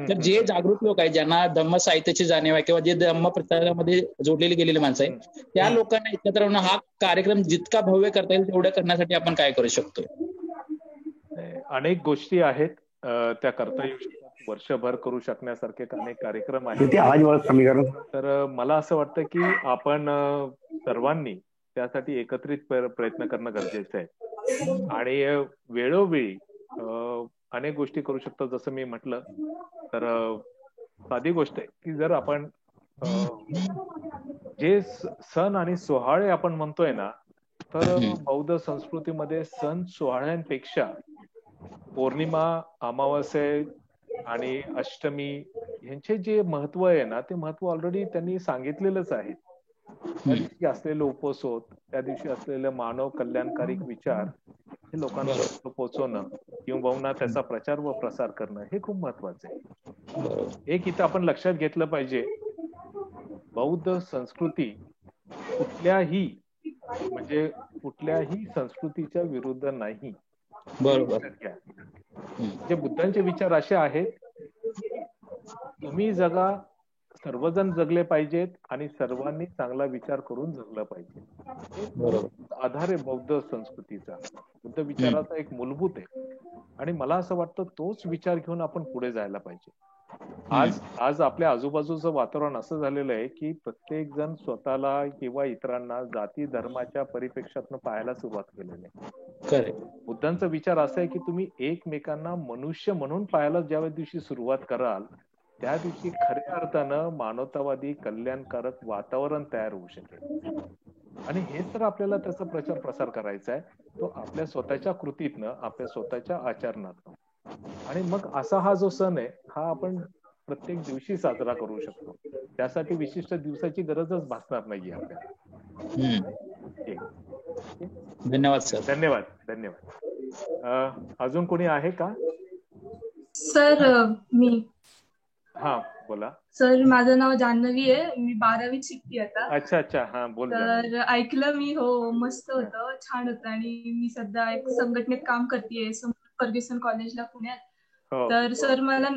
तर जे जागृत लोक आहेत, ज्यांना धम्म साहित्याची जाणीव आहे किंवा जे धम्म प्रचारामध्ये जोडलेली गेलेली माणसं आहेत, त्या लोकांना एकत्र येऊन हा कार्यक्रम जितका भव्य करता येईल तेवढं करण्यासाठी आपण काय करू शकतो? अनेक गोष्टी आहेत त्या करता येऊ शकतात. वर्षभर करू शकण्यासारखे अनेक कार्यक्रम आहेत. तर मला असं वाटतं की आपण सर्वांनी त्यासाठी एकत्रित प्रयत्न करणं गरजेचं आहे, आणि वेळोवेळी अनेक गोष्टी करू शकतो. जसं मी म्हटलं तर साधी गोष्ट आहे की जर आपण जे सण आणि सोहळे आपण म्हणतोय ना, तर बौद्ध संस्कृतीमध्ये सण सोहळ्यांपेक्षा पौर्णिमा, अमावास्या आणि अष्टमी यांचे जे महत्व आहे ना, ते महत्व ऑलरेडी त्यांनी सांगितलेलंच आहे. त्या दिवशी असलेले उपवास, त्या दिवशी असलेले मानव कल्याणकारी विचार हे लोकांना पोहोचवणं किंवा त्याचा प्रचार व प्रसार करणं हे खूप महत्वाचं आहे. एक इथं आपण लक्षात घेतलं पाहिजे, बौद्ध संस्कृती कुठल्याही संस्कृतीच्या विरुद्ध नाही. बरोबर. जे बुद्धांचे विचार असे आहेत, तुम्ही जगा, सर्वजण जगले पाहिजेत आणि सर्वांनी चांगला विचार करून जगलं पाहिजे. आधार आहे बौद्ध संस्कृतीचा, बुद्ध विचाराचा एक मूलभूत आहे, आणि मला असं वाटतं तोच विचार घेऊन आपण पुढे जायला पाहिजे. आज आपल्या आजूबाजूचं वातावरण असं झालेलं आहे की प्रत्येक जण स्वतःला किंवा इतरांना जाती धर्माच्या परिप्रेक्षातून पाहायला सुरुवात केलेली आहे. बुद्धांचा विचार असा आहे की तुम्ही एकमेकांना मनुष्य म्हणून पाहायला ज्या दिवशी सुरुवात कराल त्या दिवशी खऱ्या अर्थानं मानवतावादी कल्याणकारक वातावरण तयार होऊ शकेल. आणि हेच तर आपल्याला त्याचा प्रचार प्रसार करायचा आहे. तो आपल्या स्वतःच्या कृतीतनं, आपल्या स्वतःच्या आचरणातनं. आणि मग असा हा जो सण आहे हा आपण प्रत्येक दिवशी साजरा करू शकतो. त्यासाठी विशिष्ट दिवसाची गरजच भासणार नाहीये आपल्याला. धन्यवाद सर. धन्यवाद धन्यवाद. अजून कोणी आहे का? सर मी. हा बोला. सर माझं नाव जान्हवी आहे, मी 12वीत शिकते आता. अच्छा अच्छा. हा बोल. तर ऐकलं मी. हो मस्त होतं, छान होतं. आणि मी सध्या एक संघटनेत काम करतेय फर्ग्युसन कॉलेजला पुण्यात. तर सर मला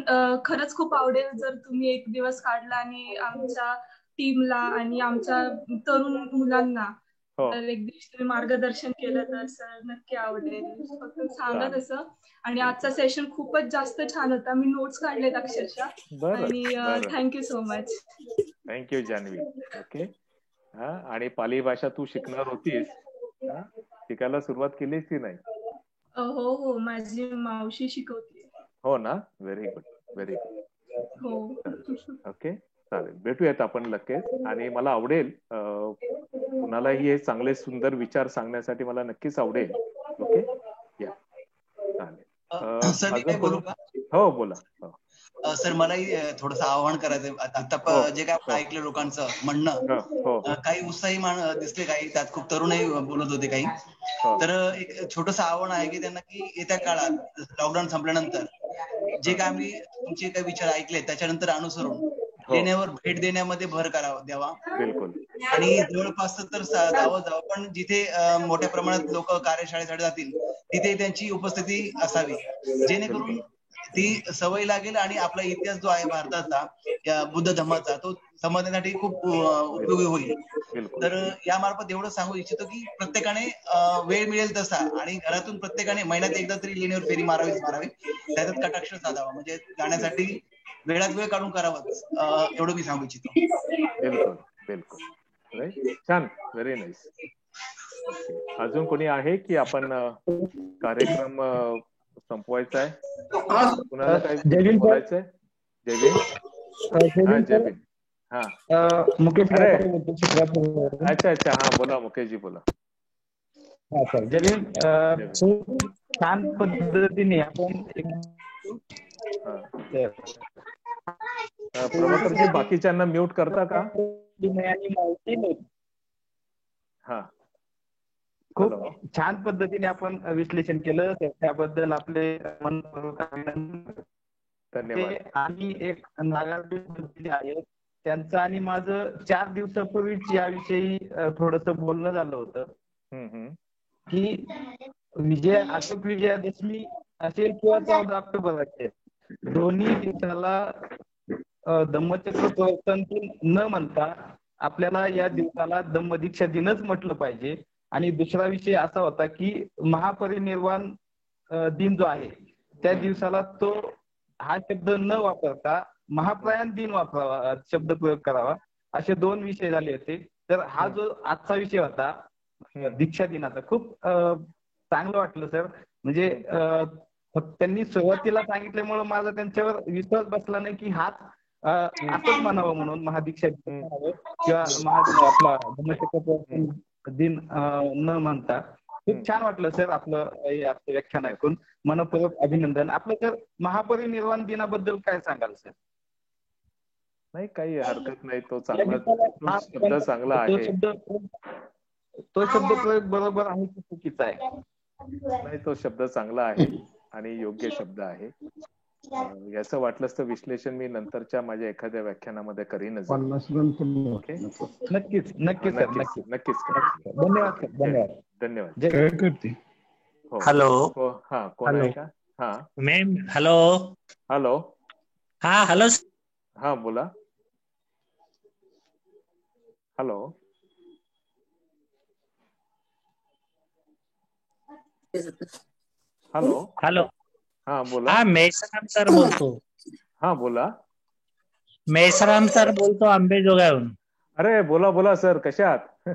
खरंच खूप आवडेल जर तुम्ही एक दिवस काढला आणि आमच्या टीमला आणि आमच्या तरुण मुलांना तर एक दिवस तुम्ही मार्गदर्शन केलं तर सर नक्की आवडेल. फक्त सांगा तसं. आणि आजचा सेशन खूपच जास्त छान होता, मी नोट्स काढलेत अक्षरशः. आणि thank you so much. Thank you Janhavi. Okay. आणि पाली भाषा तू शिकणार होतीस, शिकायला सुरुवात केलीस की नाही? हो हो, माझी मावशी शिकवते. हो ना. Very good very good. हो. ओके चालेल, भेटूयात आपण लगेच. आणि मला आवडेल कुणालाही हे चांगले सुंदर विचार सांगण्यासाठी मला नक्कीच आवडेल. ओके या चालेल. सर मी काय बोलू का? हो बोला. सर मलाही थोडस आवाहन करायचं. आता जे काय आपण ऐकलं लोकांचं म्हणणं, काही उत्साही दिसले, काही त्यात खूप तरुणही बोलत होते काही. तर एक छोटस आव्हान आहे की त्यांना की येत्या काळात लॉकडाऊन संपल्यानंतर जे काय आम्ही तुमचे काही विचार ऐकले त्याच्यानंतर अनुसरून लेण्यावर भेट देण्यामध्ये भर द्यावा. बिलकुल. आणि जवळपास तर जावं पण जिथे मोठ्या प्रमाणात लोक कार्यशाळेसाठी जातील तिथे त्यांची उपस्थिती असावी, जेणेकरून ती सवय लागेल आणि आपला इतिहास जो आहे भारताचा बुद्ध धम्माचा तो समजण्यासाठी खूप उपयोगी होईल. तर यामार्फत एवढं सांगू इच्छितो की प्रत्येकाने वेळ मिळेल तसा आणि घरातून प्रत्येकाने महिन्यात एकदा तरी लेणीवर फेरी मारावी, त्याच्यात कटाक्ष साधावा, म्हणजे जाण्यासाठी वेळात वेळ काढून करावंच, एवढं मी सांगू इच्छितो. बिलकुल बिलकुल. छान, व्हेरी नाईस. अजून कोणी आहे की आपण कार्यक्रम संपवायचा आहे? कुणाला काय बोलायचंय? जयवीन. हा मुकेश. अच्छा अच्छा. हा बोला मुकेशजी बोला. हा सर. जयवीन, छान पद्धतीने आपण प्रभाकरजी बाकीच्यांना म्यूट करता का? हा. खूप छान पद्धतीने आपण विश्लेषण केलं, त्याबद्दल आपले मनपूर्वक अभिनंदन. धन्यवाद. आणि एक नागार्जुन आहे त्यांचं आणि माझं 4 दिवसापूर्वीच याविषयी थोडस बोलणं झालं होतं की अशोक विजयादशमी असेल किंवा 14 ऑक्टोबर असेल, दोन्ही दिवसाला धम्मचक्र प्रवर्तन दिन न म्हणता आपल्याला या दिवसाला धम्मदीक्षा दिनच म्हटलं पाहिजे. आणि दुसरा विषय असा होता की महापरिनिर्वाण दिन जो आहे त्या दिवसाला तो हा शब्द न वापरता महाप्रयाण दिन वापरावा, शब्द प्रयोग करावा, असे 2 विषय झाले होते. तर हा जो आजचा विषय होता दीक्षा दिनाचा, खूप चांगलं वाटलं सर. म्हणजे त्यांनी सुरुवातीला सांगितल्यामुळे माझा त्यांच्यावर विश्वास बसला नाही की हाच असंच म्हणावं म्हणून महादीक्षा किंवा आपला धम्मचक्र दिन न म्हणता. खूप छान वाटलं सर आपलं व्याख्यान ऐकून. मनपूर्वक अभिनंदन. आपलं सर महापरिनिर्वाण दिनाबद्दल काय सांगाल सर? नाही काही हरकत नाही, तो चांगला शब्द चांगला आहे. तो शब्द प्रयोग बरोबर आहे की चुकीचा आहे? नाही, तो शब्द चांगला आहे आणि योग्य शब्द आहे. याचं वाटलंच तर विश्लेषण मी नंतरच्या माझ्या एखाद्या व्याख्यानामध्ये करीनच. नक्कीच नक्कीच नक्कीच. धन्यवाद सर. धन्यवाद धन्यवाद. हॅलो. हा कोण आहे का? हा मॅम. हॅलो. हॅलो. हा हॅलो. हा बोला. हॅलो. हॅलो. हॅलो. हा बोला. हा मेसराम सर बोलतो. हा बोला. मेसराम सर बोलतो आंबेजोगाईहून. अरे बोला बोला सर, कशा आहात?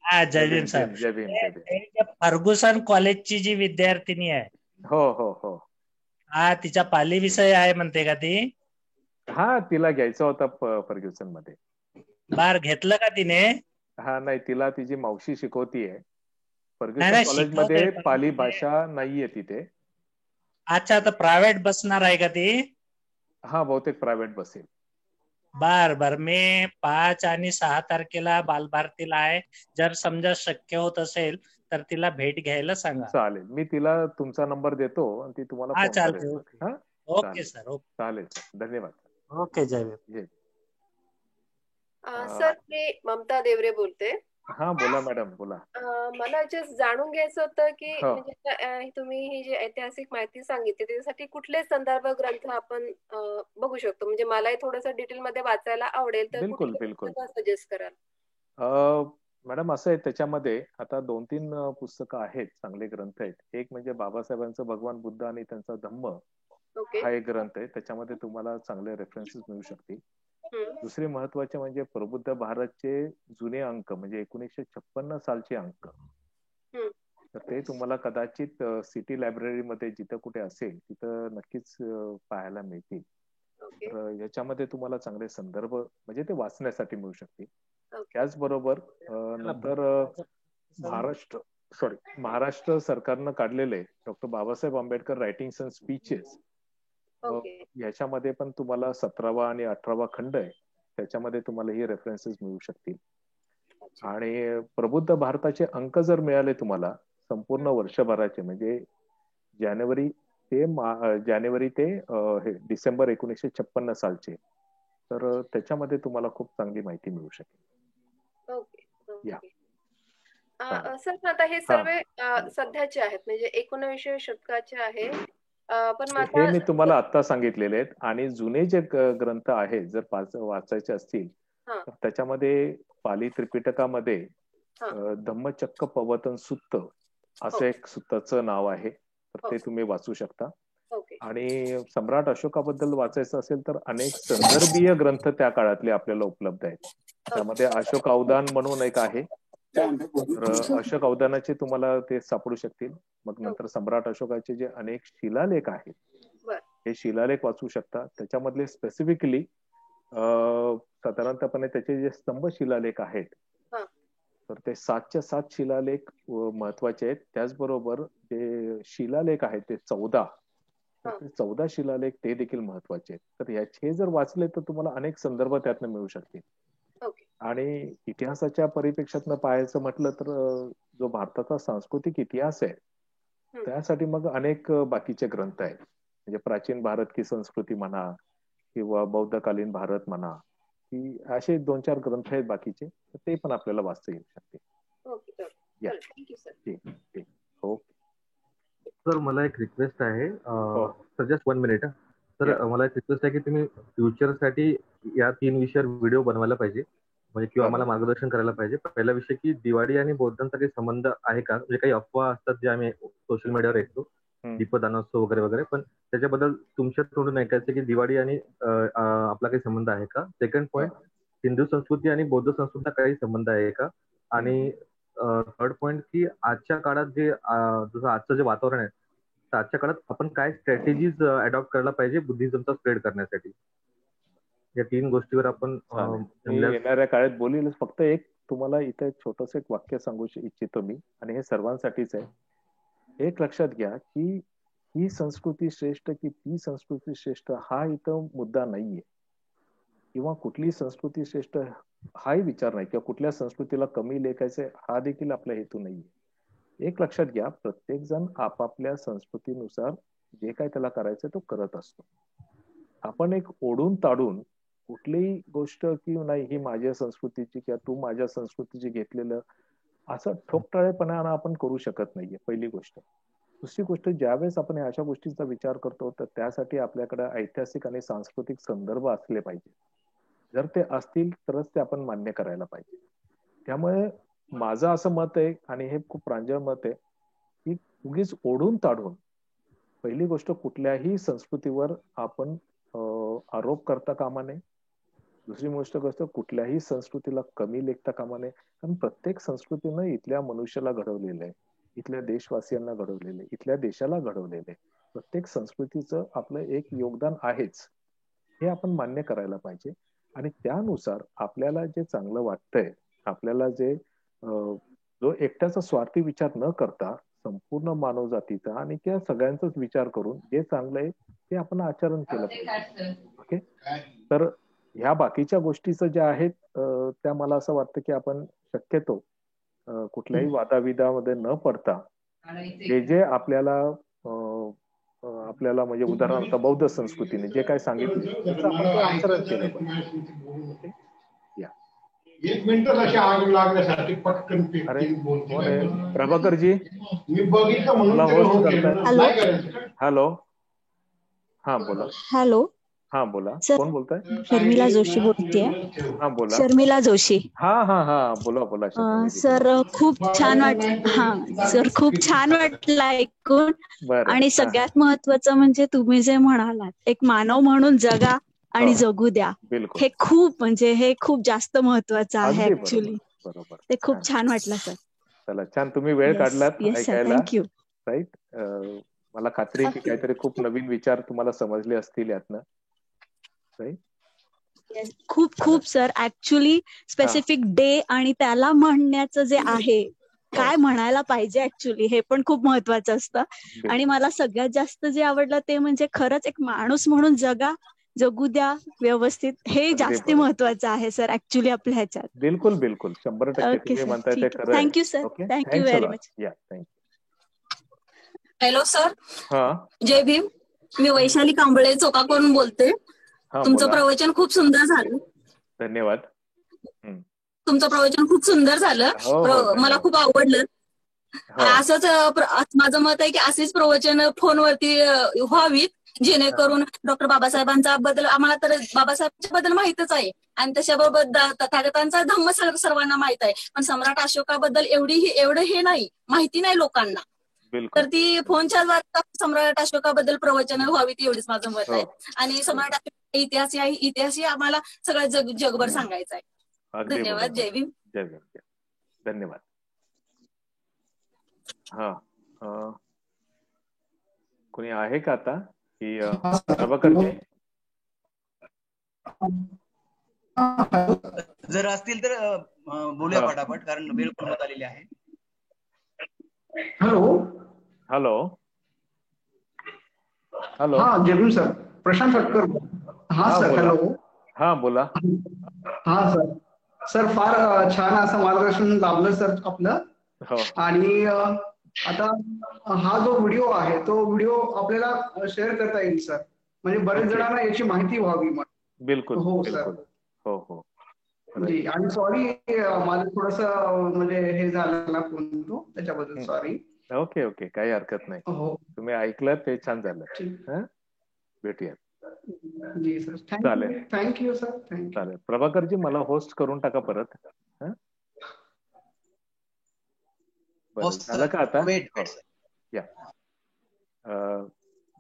हा जय भीम सर. जय भीम. फर्ग्युसन कॉलेजची जी विद्यार्थिनी आहे, हो हो हो, हा तिचा पाली विषय आहे म्हणते का ती? हा तिला घ्यायचा होता फर्ग्युसन मध्ये. बार घेतलं का तिने? हा नाही, तिला तिची मावशी शिकवतीये. फर्ग्युसन कॉलेजमध्ये पाली भाषा नाहीये तिथे. अच्छा, तर प्रायव्हेट बसणार आहे का ती? हा, बहुतेक प्रायव्हेट बसेल. बर, मी 5 आणि 6 तारखेला बालभारतीला आहे. जर समजा शक्य होत असेल तर तिला भेट घ्यायला सांगा. चालेल, मी तिला तुमचा नंबर देतो आणि ती तुम्हाला फोन करेल. हा, ओके सर. ओके, चालेल सर, धन्यवाद. ओके, जय. सर, मी ममता देवरे बोलते. हा, बोला मॅडम, बोला. मला जस्ट जाणून घ्यायचं होतं की म्हणजे तुम्ही ही जी ऐतिहासिक माहिती सांगितली त्याच्यासाठी कुठले संदर्भ ग्रंथ आपण बघू शकतो? म्हणजे मलाही थोडंसं डिटेल मध्ये वाचायला आवडेल, तर बिलकुल सजेस्ट कराल? मॅडम, असं आहे, त्याच्यामध्ये आता 2-3 पुस्तकं आहेत, चांगले ग्रंथ आहेत. एक म्हणजे बाबासाहेबांचं भगवान बुद्ध आणि त्यांचा धम्म हा एक ग्रंथ आहे, त्याच्यामध्ये तुम्हाला चांगले रेफरन्सेस मिळू शकतील. दुसरे महत्वाचे म्हणजे प्रबुद्ध भारतचे जुने अंक, म्हणजे 1956 सालचे अंक, तर ते तुम्हाला कदाचित सिटी लायब्ररीमध्ये जिथं कुठे असेल तिथं नक्कीच पाहायला मिळतील. तर याच्यामध्ये तुम्हाला चांगले संदर्भ म्हणजे ते वाचण्यासाठी मिळू शकतील. त्याचबरोबर नंतर महाराष्ट्र सरकारनं काढलेले doctor Babasaheb Ambedkar writings and speeches, याच्यामध्ये पण तुम्हाला 17वा आणि 18वा खंड आहे, त्याच्यामध्ये तुम्हाला हे रेफरन्सेस मिळू शकतील. आणि प्रबुद्ध भारताचे अंक जर मिळाले तुम्हाला संपूर्ण वर्षभराचे, म्हणजे जानेवारी ते डिसेंबर 1956 सालचे, तर त्याच्यामध्ये तुम्हाला खूप चांगली माहिती मिळू शकेल. ओके. सर, आता हे सर्व सध्याचे आहेत, म्हणजे 19व्या शतकाचे आहे. पण हे मी तुम्हाला आता सांगितलेले आहेत. आणि जुने जे ग्रंथ आहेत जर वाचायचे असतील तर त्याच्यामध्ये पाली त्रिपिटकामध्ये धम्मचक्क पवतन सुत्त असं एक सुत्ताचं नाव आहे, तर ते तुम्ही वाचू शकता. आणि सम्राट अशोकाबद्दल वाचायचं असेल तर अनेक संदर्भीय ग्रंथ त्या काळातले आपल्याला उपलब्ध आहेत. त्यामध्ये अशोक अवदान म्हणून एक आहे, तर अशोक अवदानाचे तुम्हाला ते सापडू शकतील. मग नंतर सम्राट अशोकाचे जे अनेक शिलालेख आहेत हे शिलालेख वाचू शकता. त्याच्यामधले स्पेसिफिकली साधारणतःपणे त्याचे जे स्तंभ शिलालेख आहेत तर ते 7च्या 7 शिलालेख महत्वाचे आहेत. त्याचबरोबर जे शिलालेख आहेत ते 14 शिलालेख ते देखील महत्वाचे आहेत. तर हे जर वाचले तर तुम्हाला अनेक संदर्भ त्यातनं मिळू शकतील. आणि इतिहासाच्या परिप्रेक्षातनं पाहायचं म्हटलं तर जो भारताचा सांस्कृतिक इतिहास आहे त्यासाठी मग अनेक बाकीचे ग्रंथ आहेत. म्हणजे प्राचीन भारत की संस्कृती म्हणा किंवा बौद्धकालीन भारत म्हणा, की असे 2-4 ग्रंथ आहेत बाकीचे, तर ते पण आपल्याला वाचता येऊ शकते. ओके सर, मला एक रिक्वेस्ट आहे. Sir, just 1 minute. सर, मला एक रिक्वेस्ट आहे की तुम्ही फ्युचरसाठी या 3 विषयावर व्हिडिओ बनवायला पाहिजे, म्हणजे किंवा आम्हाला मार्गदर्शन करायला पाहिजे. पहिला विषय की दिवाळी आणि बौद्धांचा काही संबंध आहे का? म्हणजे काही अफवा असतात जे आम्ही सोशल मीडियावर ऐकतो, दीपदानोत्सव वगैरे वगैरे, पण त्याच्याबद्दल तुमच्या तोंडून ऐकायचं की दिवाळी आणि आपला काही संबंध आहे का? सेकंड पॉईंट, हिंदू संस्कृती आणि बौद्ध संस्कृतीचा काही संबंध आहे का? आणि थर्ड पॉईंट की आजच्या काळात जे जसं आजचं जे वातावरण आहे तर आजच्या काळात आपण काय स्ट्रॅटेजीज अडॉप्ट करायला पाहिजे बुद्धिझमचा स्प्रेड करण्यासाठी. या 3 गोष्टीवर आपण येणाऱ्या काळात बोलील. फक्त एक तुम्हाला इथे छोटस एक वाक्य सांगू इच्छितो मी, आणि हे सर्वांसाठीच आहे. एक लक्षात घ्या की ही संस्कृती श्रेष्ठ की ती संस्कृती श्रेष्ठ हा इथं मुद्दा नाहीये, किंवा कुठली संस्कृती श्रेष्ठ हाही विचार नाही, किंवा कुठल्या संस्कृतीला कमी लेखायचंय हा देखील आपला हेतू नाहीये. एक लक्षात घ्या, प्रत्येक जण आपापल्या संस्कृतीनुसार जे काय त्याला करायचं तो करत असतो. आपण एक ओढून ताडून कुठलीही गोष्ट की नाही ही माझ्या संस्कृतीची किंवा तू माझ्या संस्कृतीची घेतलेलं असं ठोकटाळेपणानं आपण करू शकत नाहीये, पहिली गोष्ट. दुसरी गोष्ट, ज्यावेळेस आपण अशा गोष्टींचा विचार करतो तर त्यासाठी आपल्याकडे ऐतिहासिक आणि सांस्कृतिक संदर्भ असले पाहिजे. जर ते असतील तरच ते आपण मान्य करायला पाहिजे. त्यामुळे माझं असं मत आहे, आणि हे खूप प्रांजळ मत आहे, की उगीच ओढून ताडून पहिली गोष्ट कुठल्याही संस्कृतीवर आपण आरोप करता कामा नये. दुसरी गोष्ट कुठल्याही संस्कृतीला कमी लेखता कामा नये. कारण प्रत्येक संस्कृतीनं इथल्या मनुष्याला घडवलेलं आहे, इथल्या देशवासियांना घडवलेलं आहे, इथल्या देशाला घडवलेलं आहे. प्रत्येक संस्कृतीचं आपलं एक योगदान आहेच, हे आपण मान्य करायला पाहिजे. आणि त्यानुसार आपल्याला जे चांगलं वाटतंय, आपल्याला जे जो एकट्याचा स्वार्थी विचार न करता संपूर्ण मानवजातीचा आणि त्या सगळ्यांचाच विचार करून जे चांगलं आहे ते आपण आचरण केलं पाहिजे. ओके, तर ह्या बाकीच्या गोष्टीचं ज्या आहेत त्या मला असं वाटतं की आपण शक्यतो कुठल्याही वादाविदामध्ये न पडता जे आपल्याला म्हणजे उदाहरणार्थ बौद्ध संस्कृतीने जे काय सांगितलं त्याचं आपण ते आचरण केलं पाहिजे. एक मिनिट अशी आग लागण्यासाठी पटकन. अरे कोण आहे? प्रभाकरजी मी बघितलं म्हणून. हॅलो, हा बोला. हॅलो, हा बोला. कोण बोलताय? शर्मिला जोशी बोलतेय. हा बोला. शर्मिला जोशी. हा बोला बोला. सर खूप छान सर खूप छान वाटलं ऐकून. आणि सगळ्यात महत्वाचं म्हणजे तुम्ही जे म्हणालात एक मानव म्हणून जगा आणि जगू द्या, हे खूप जास्त महत्वाचं आहे ऍक्च्युली. ते खूप छान वाटलं सर. चला छान, तुम्ही वेळ काढलात ऐकायला. थँक्यू. राईट, मला खात्री आहे की काहीतरी खूप नवीन विचार तुम्हाला समजले असतील यातनं. खूप सर. ऍक्च्युली स्पेसिफिक डे आणि त्याला म्हणण्याचं जे आहे, काय म्हणायला पाहिजे ऍक्च्युली, हे पण खूप महत्वाचं असतं. आणि मला सगळ्यात जास्त जे आवडलं ते म्हणजे खरंच एक माणूस म्हणून जगू द्या व्यवस्थित, हे जास्त महत्वाचं आहे सर ऍक्च्युली आपल्या ह्याच्यात. बिलकुल 100% तुम्ही म्हणताय ते खरं आहे. Thank you sir. Thank you very much. Hello sir. जय भीम. मी वैशाली कांबळे चोकाकडून बोलते. तुमचं प्रवचन खूप सुंदर झालं. धन्यवाद. तुमचं प्रवचन खूप सुंदर झालं. मला खूप आवडलं. असंच माझं मत आहे की असेच प्रवचन फोनवरती व्हावीत, जेणेकरून डॉक्टर बाबासाहेबांचा बद्दल आम्हाला तर बाबासाहेबांच्या बद्दल माहितच आहे आणि त्याच्याबरोबर तथागतांचा धम्म सर्वांना माहित आहे, पण सम्राट अशोकाबद्दल एवढं हे नाही, माहिती नाही लोकांना. तर ती फोनच्या द्वारे सम्राट अशोकाबद्दल प्रवचन व्हावीत एवढीच माझं मत आहे. आणि सम्राट अशोक इतिहास आम्हाला सगळं जगभर सांगायचं आहे. धन्यवाद. जय भीम. जय भीम. धन्यवाद. कोणी आहे का आता की प्रभाकरजी? जर असतील तर बोलूया पटापट, कारण वेळ पण होत आलेली आहे. हॅलो. हा जयभीम सर. प्रशांत फटकर. हा सर. हॅलो. हा बोला. हा सर फार छान असं मार्गदर्शन लाभलं सर आपलं. आणि आता हा जो व्हिडिओ आहे तो व्हिडिओ आपल्याला शेअर करता येईल सर, म्हणजे बरेच जणांना याची माहिती व्हावी. बिलकुल. हो सर. हो. आणि सॉरी माझं थोडस म्हणजे हे झालं ना फोन तो, त्याच्याबद्दल सॉरी. ओके, काही हरकत नाही. तुम्ही ऐकलं ते छान झालं. भेटूया. जी सर. चालेल. Thank you sir. चालेल. प्रभाकरजी मला होस्ट करून टाका परत. झालं का आता? या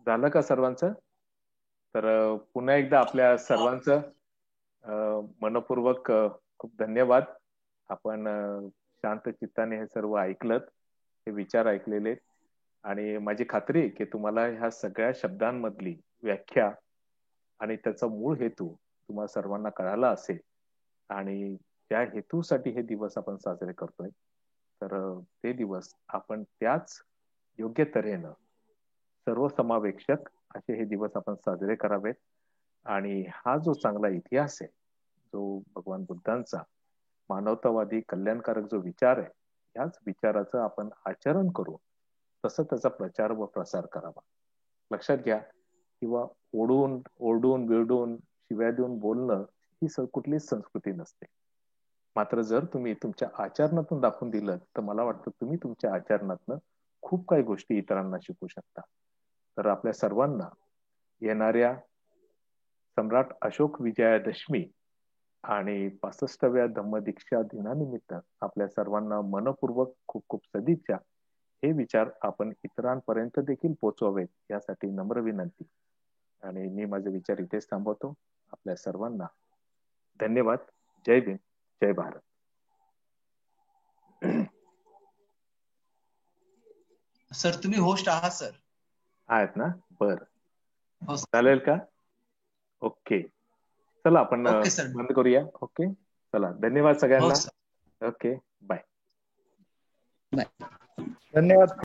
झालं का सर्वांचं? तर पुन्हा एकदा आपल्या सर्वांचं मनपूर्वक खूप धन्यवाद. आपण शांत चित्ताने हे सर्व ऐकलत, हे विचार ऐकलेले, आणि माझी खात्री आहे की तुम्हाला ह्या सगळ्या शब्दांमधली व्याख्या आणि त्याचा मूळ हेतू तुम्हाला सर्वांना कळाला असेल. आणि त्या हेतूसाठी हे दिवस आपण साजरे करतोय, तर ते दिवस आपण त्याच योग्य तऱ्हेनं सर्वसमावेशक असे हे दिवस आपण साजरे करावेत. आणि हा जो चांगला इतिहास आहे, जो भगवान बुद्धांचा मानवतावादी कल्याणकारक जो विचार आहे, याच विचाराचं आपण आचरण करू, तसं त्याचा प्रचार व प्रसार करावा. लक्षात घ्या, किंवा ओरडून बिरडून शिव्या देऊन बोलणं ही कुठलीच संस्कृती नसते. मात्र जर तुम्ही तुमच्या आचरणातून दाखवून दिलं तर मला वाटतं तुम्ही तुमच्या आचरणातनं खूप काही गोष्टी इतरांना शिकू शकता. तर आपल्या सर्वांना येणाऱ्या सम्राट अशोक विजयादशमी आणि 65व्या धम्मदीक्षा दिनानिमित्त आपल्या सर्वांना मनपूर्वक खूप खूप सदिच्छा. हे विचार आपण इतरांपर्यंत देखील पोहोचवावेत यासाठी नम्र विनंती. आणि मी माझे विचार इथेच थांबवतो. आपल्या सर्वांना धन्यवाद. जय भीम, जय भारत. सर तुम्ही होस्ट आहात सर? आहेत ना? बर, चालेल का? ओके, चला आपण बंद करूया. ओके, चला, धन्यवाद सगळ्यांना. Okay, bye. बाय. धन्यवाद.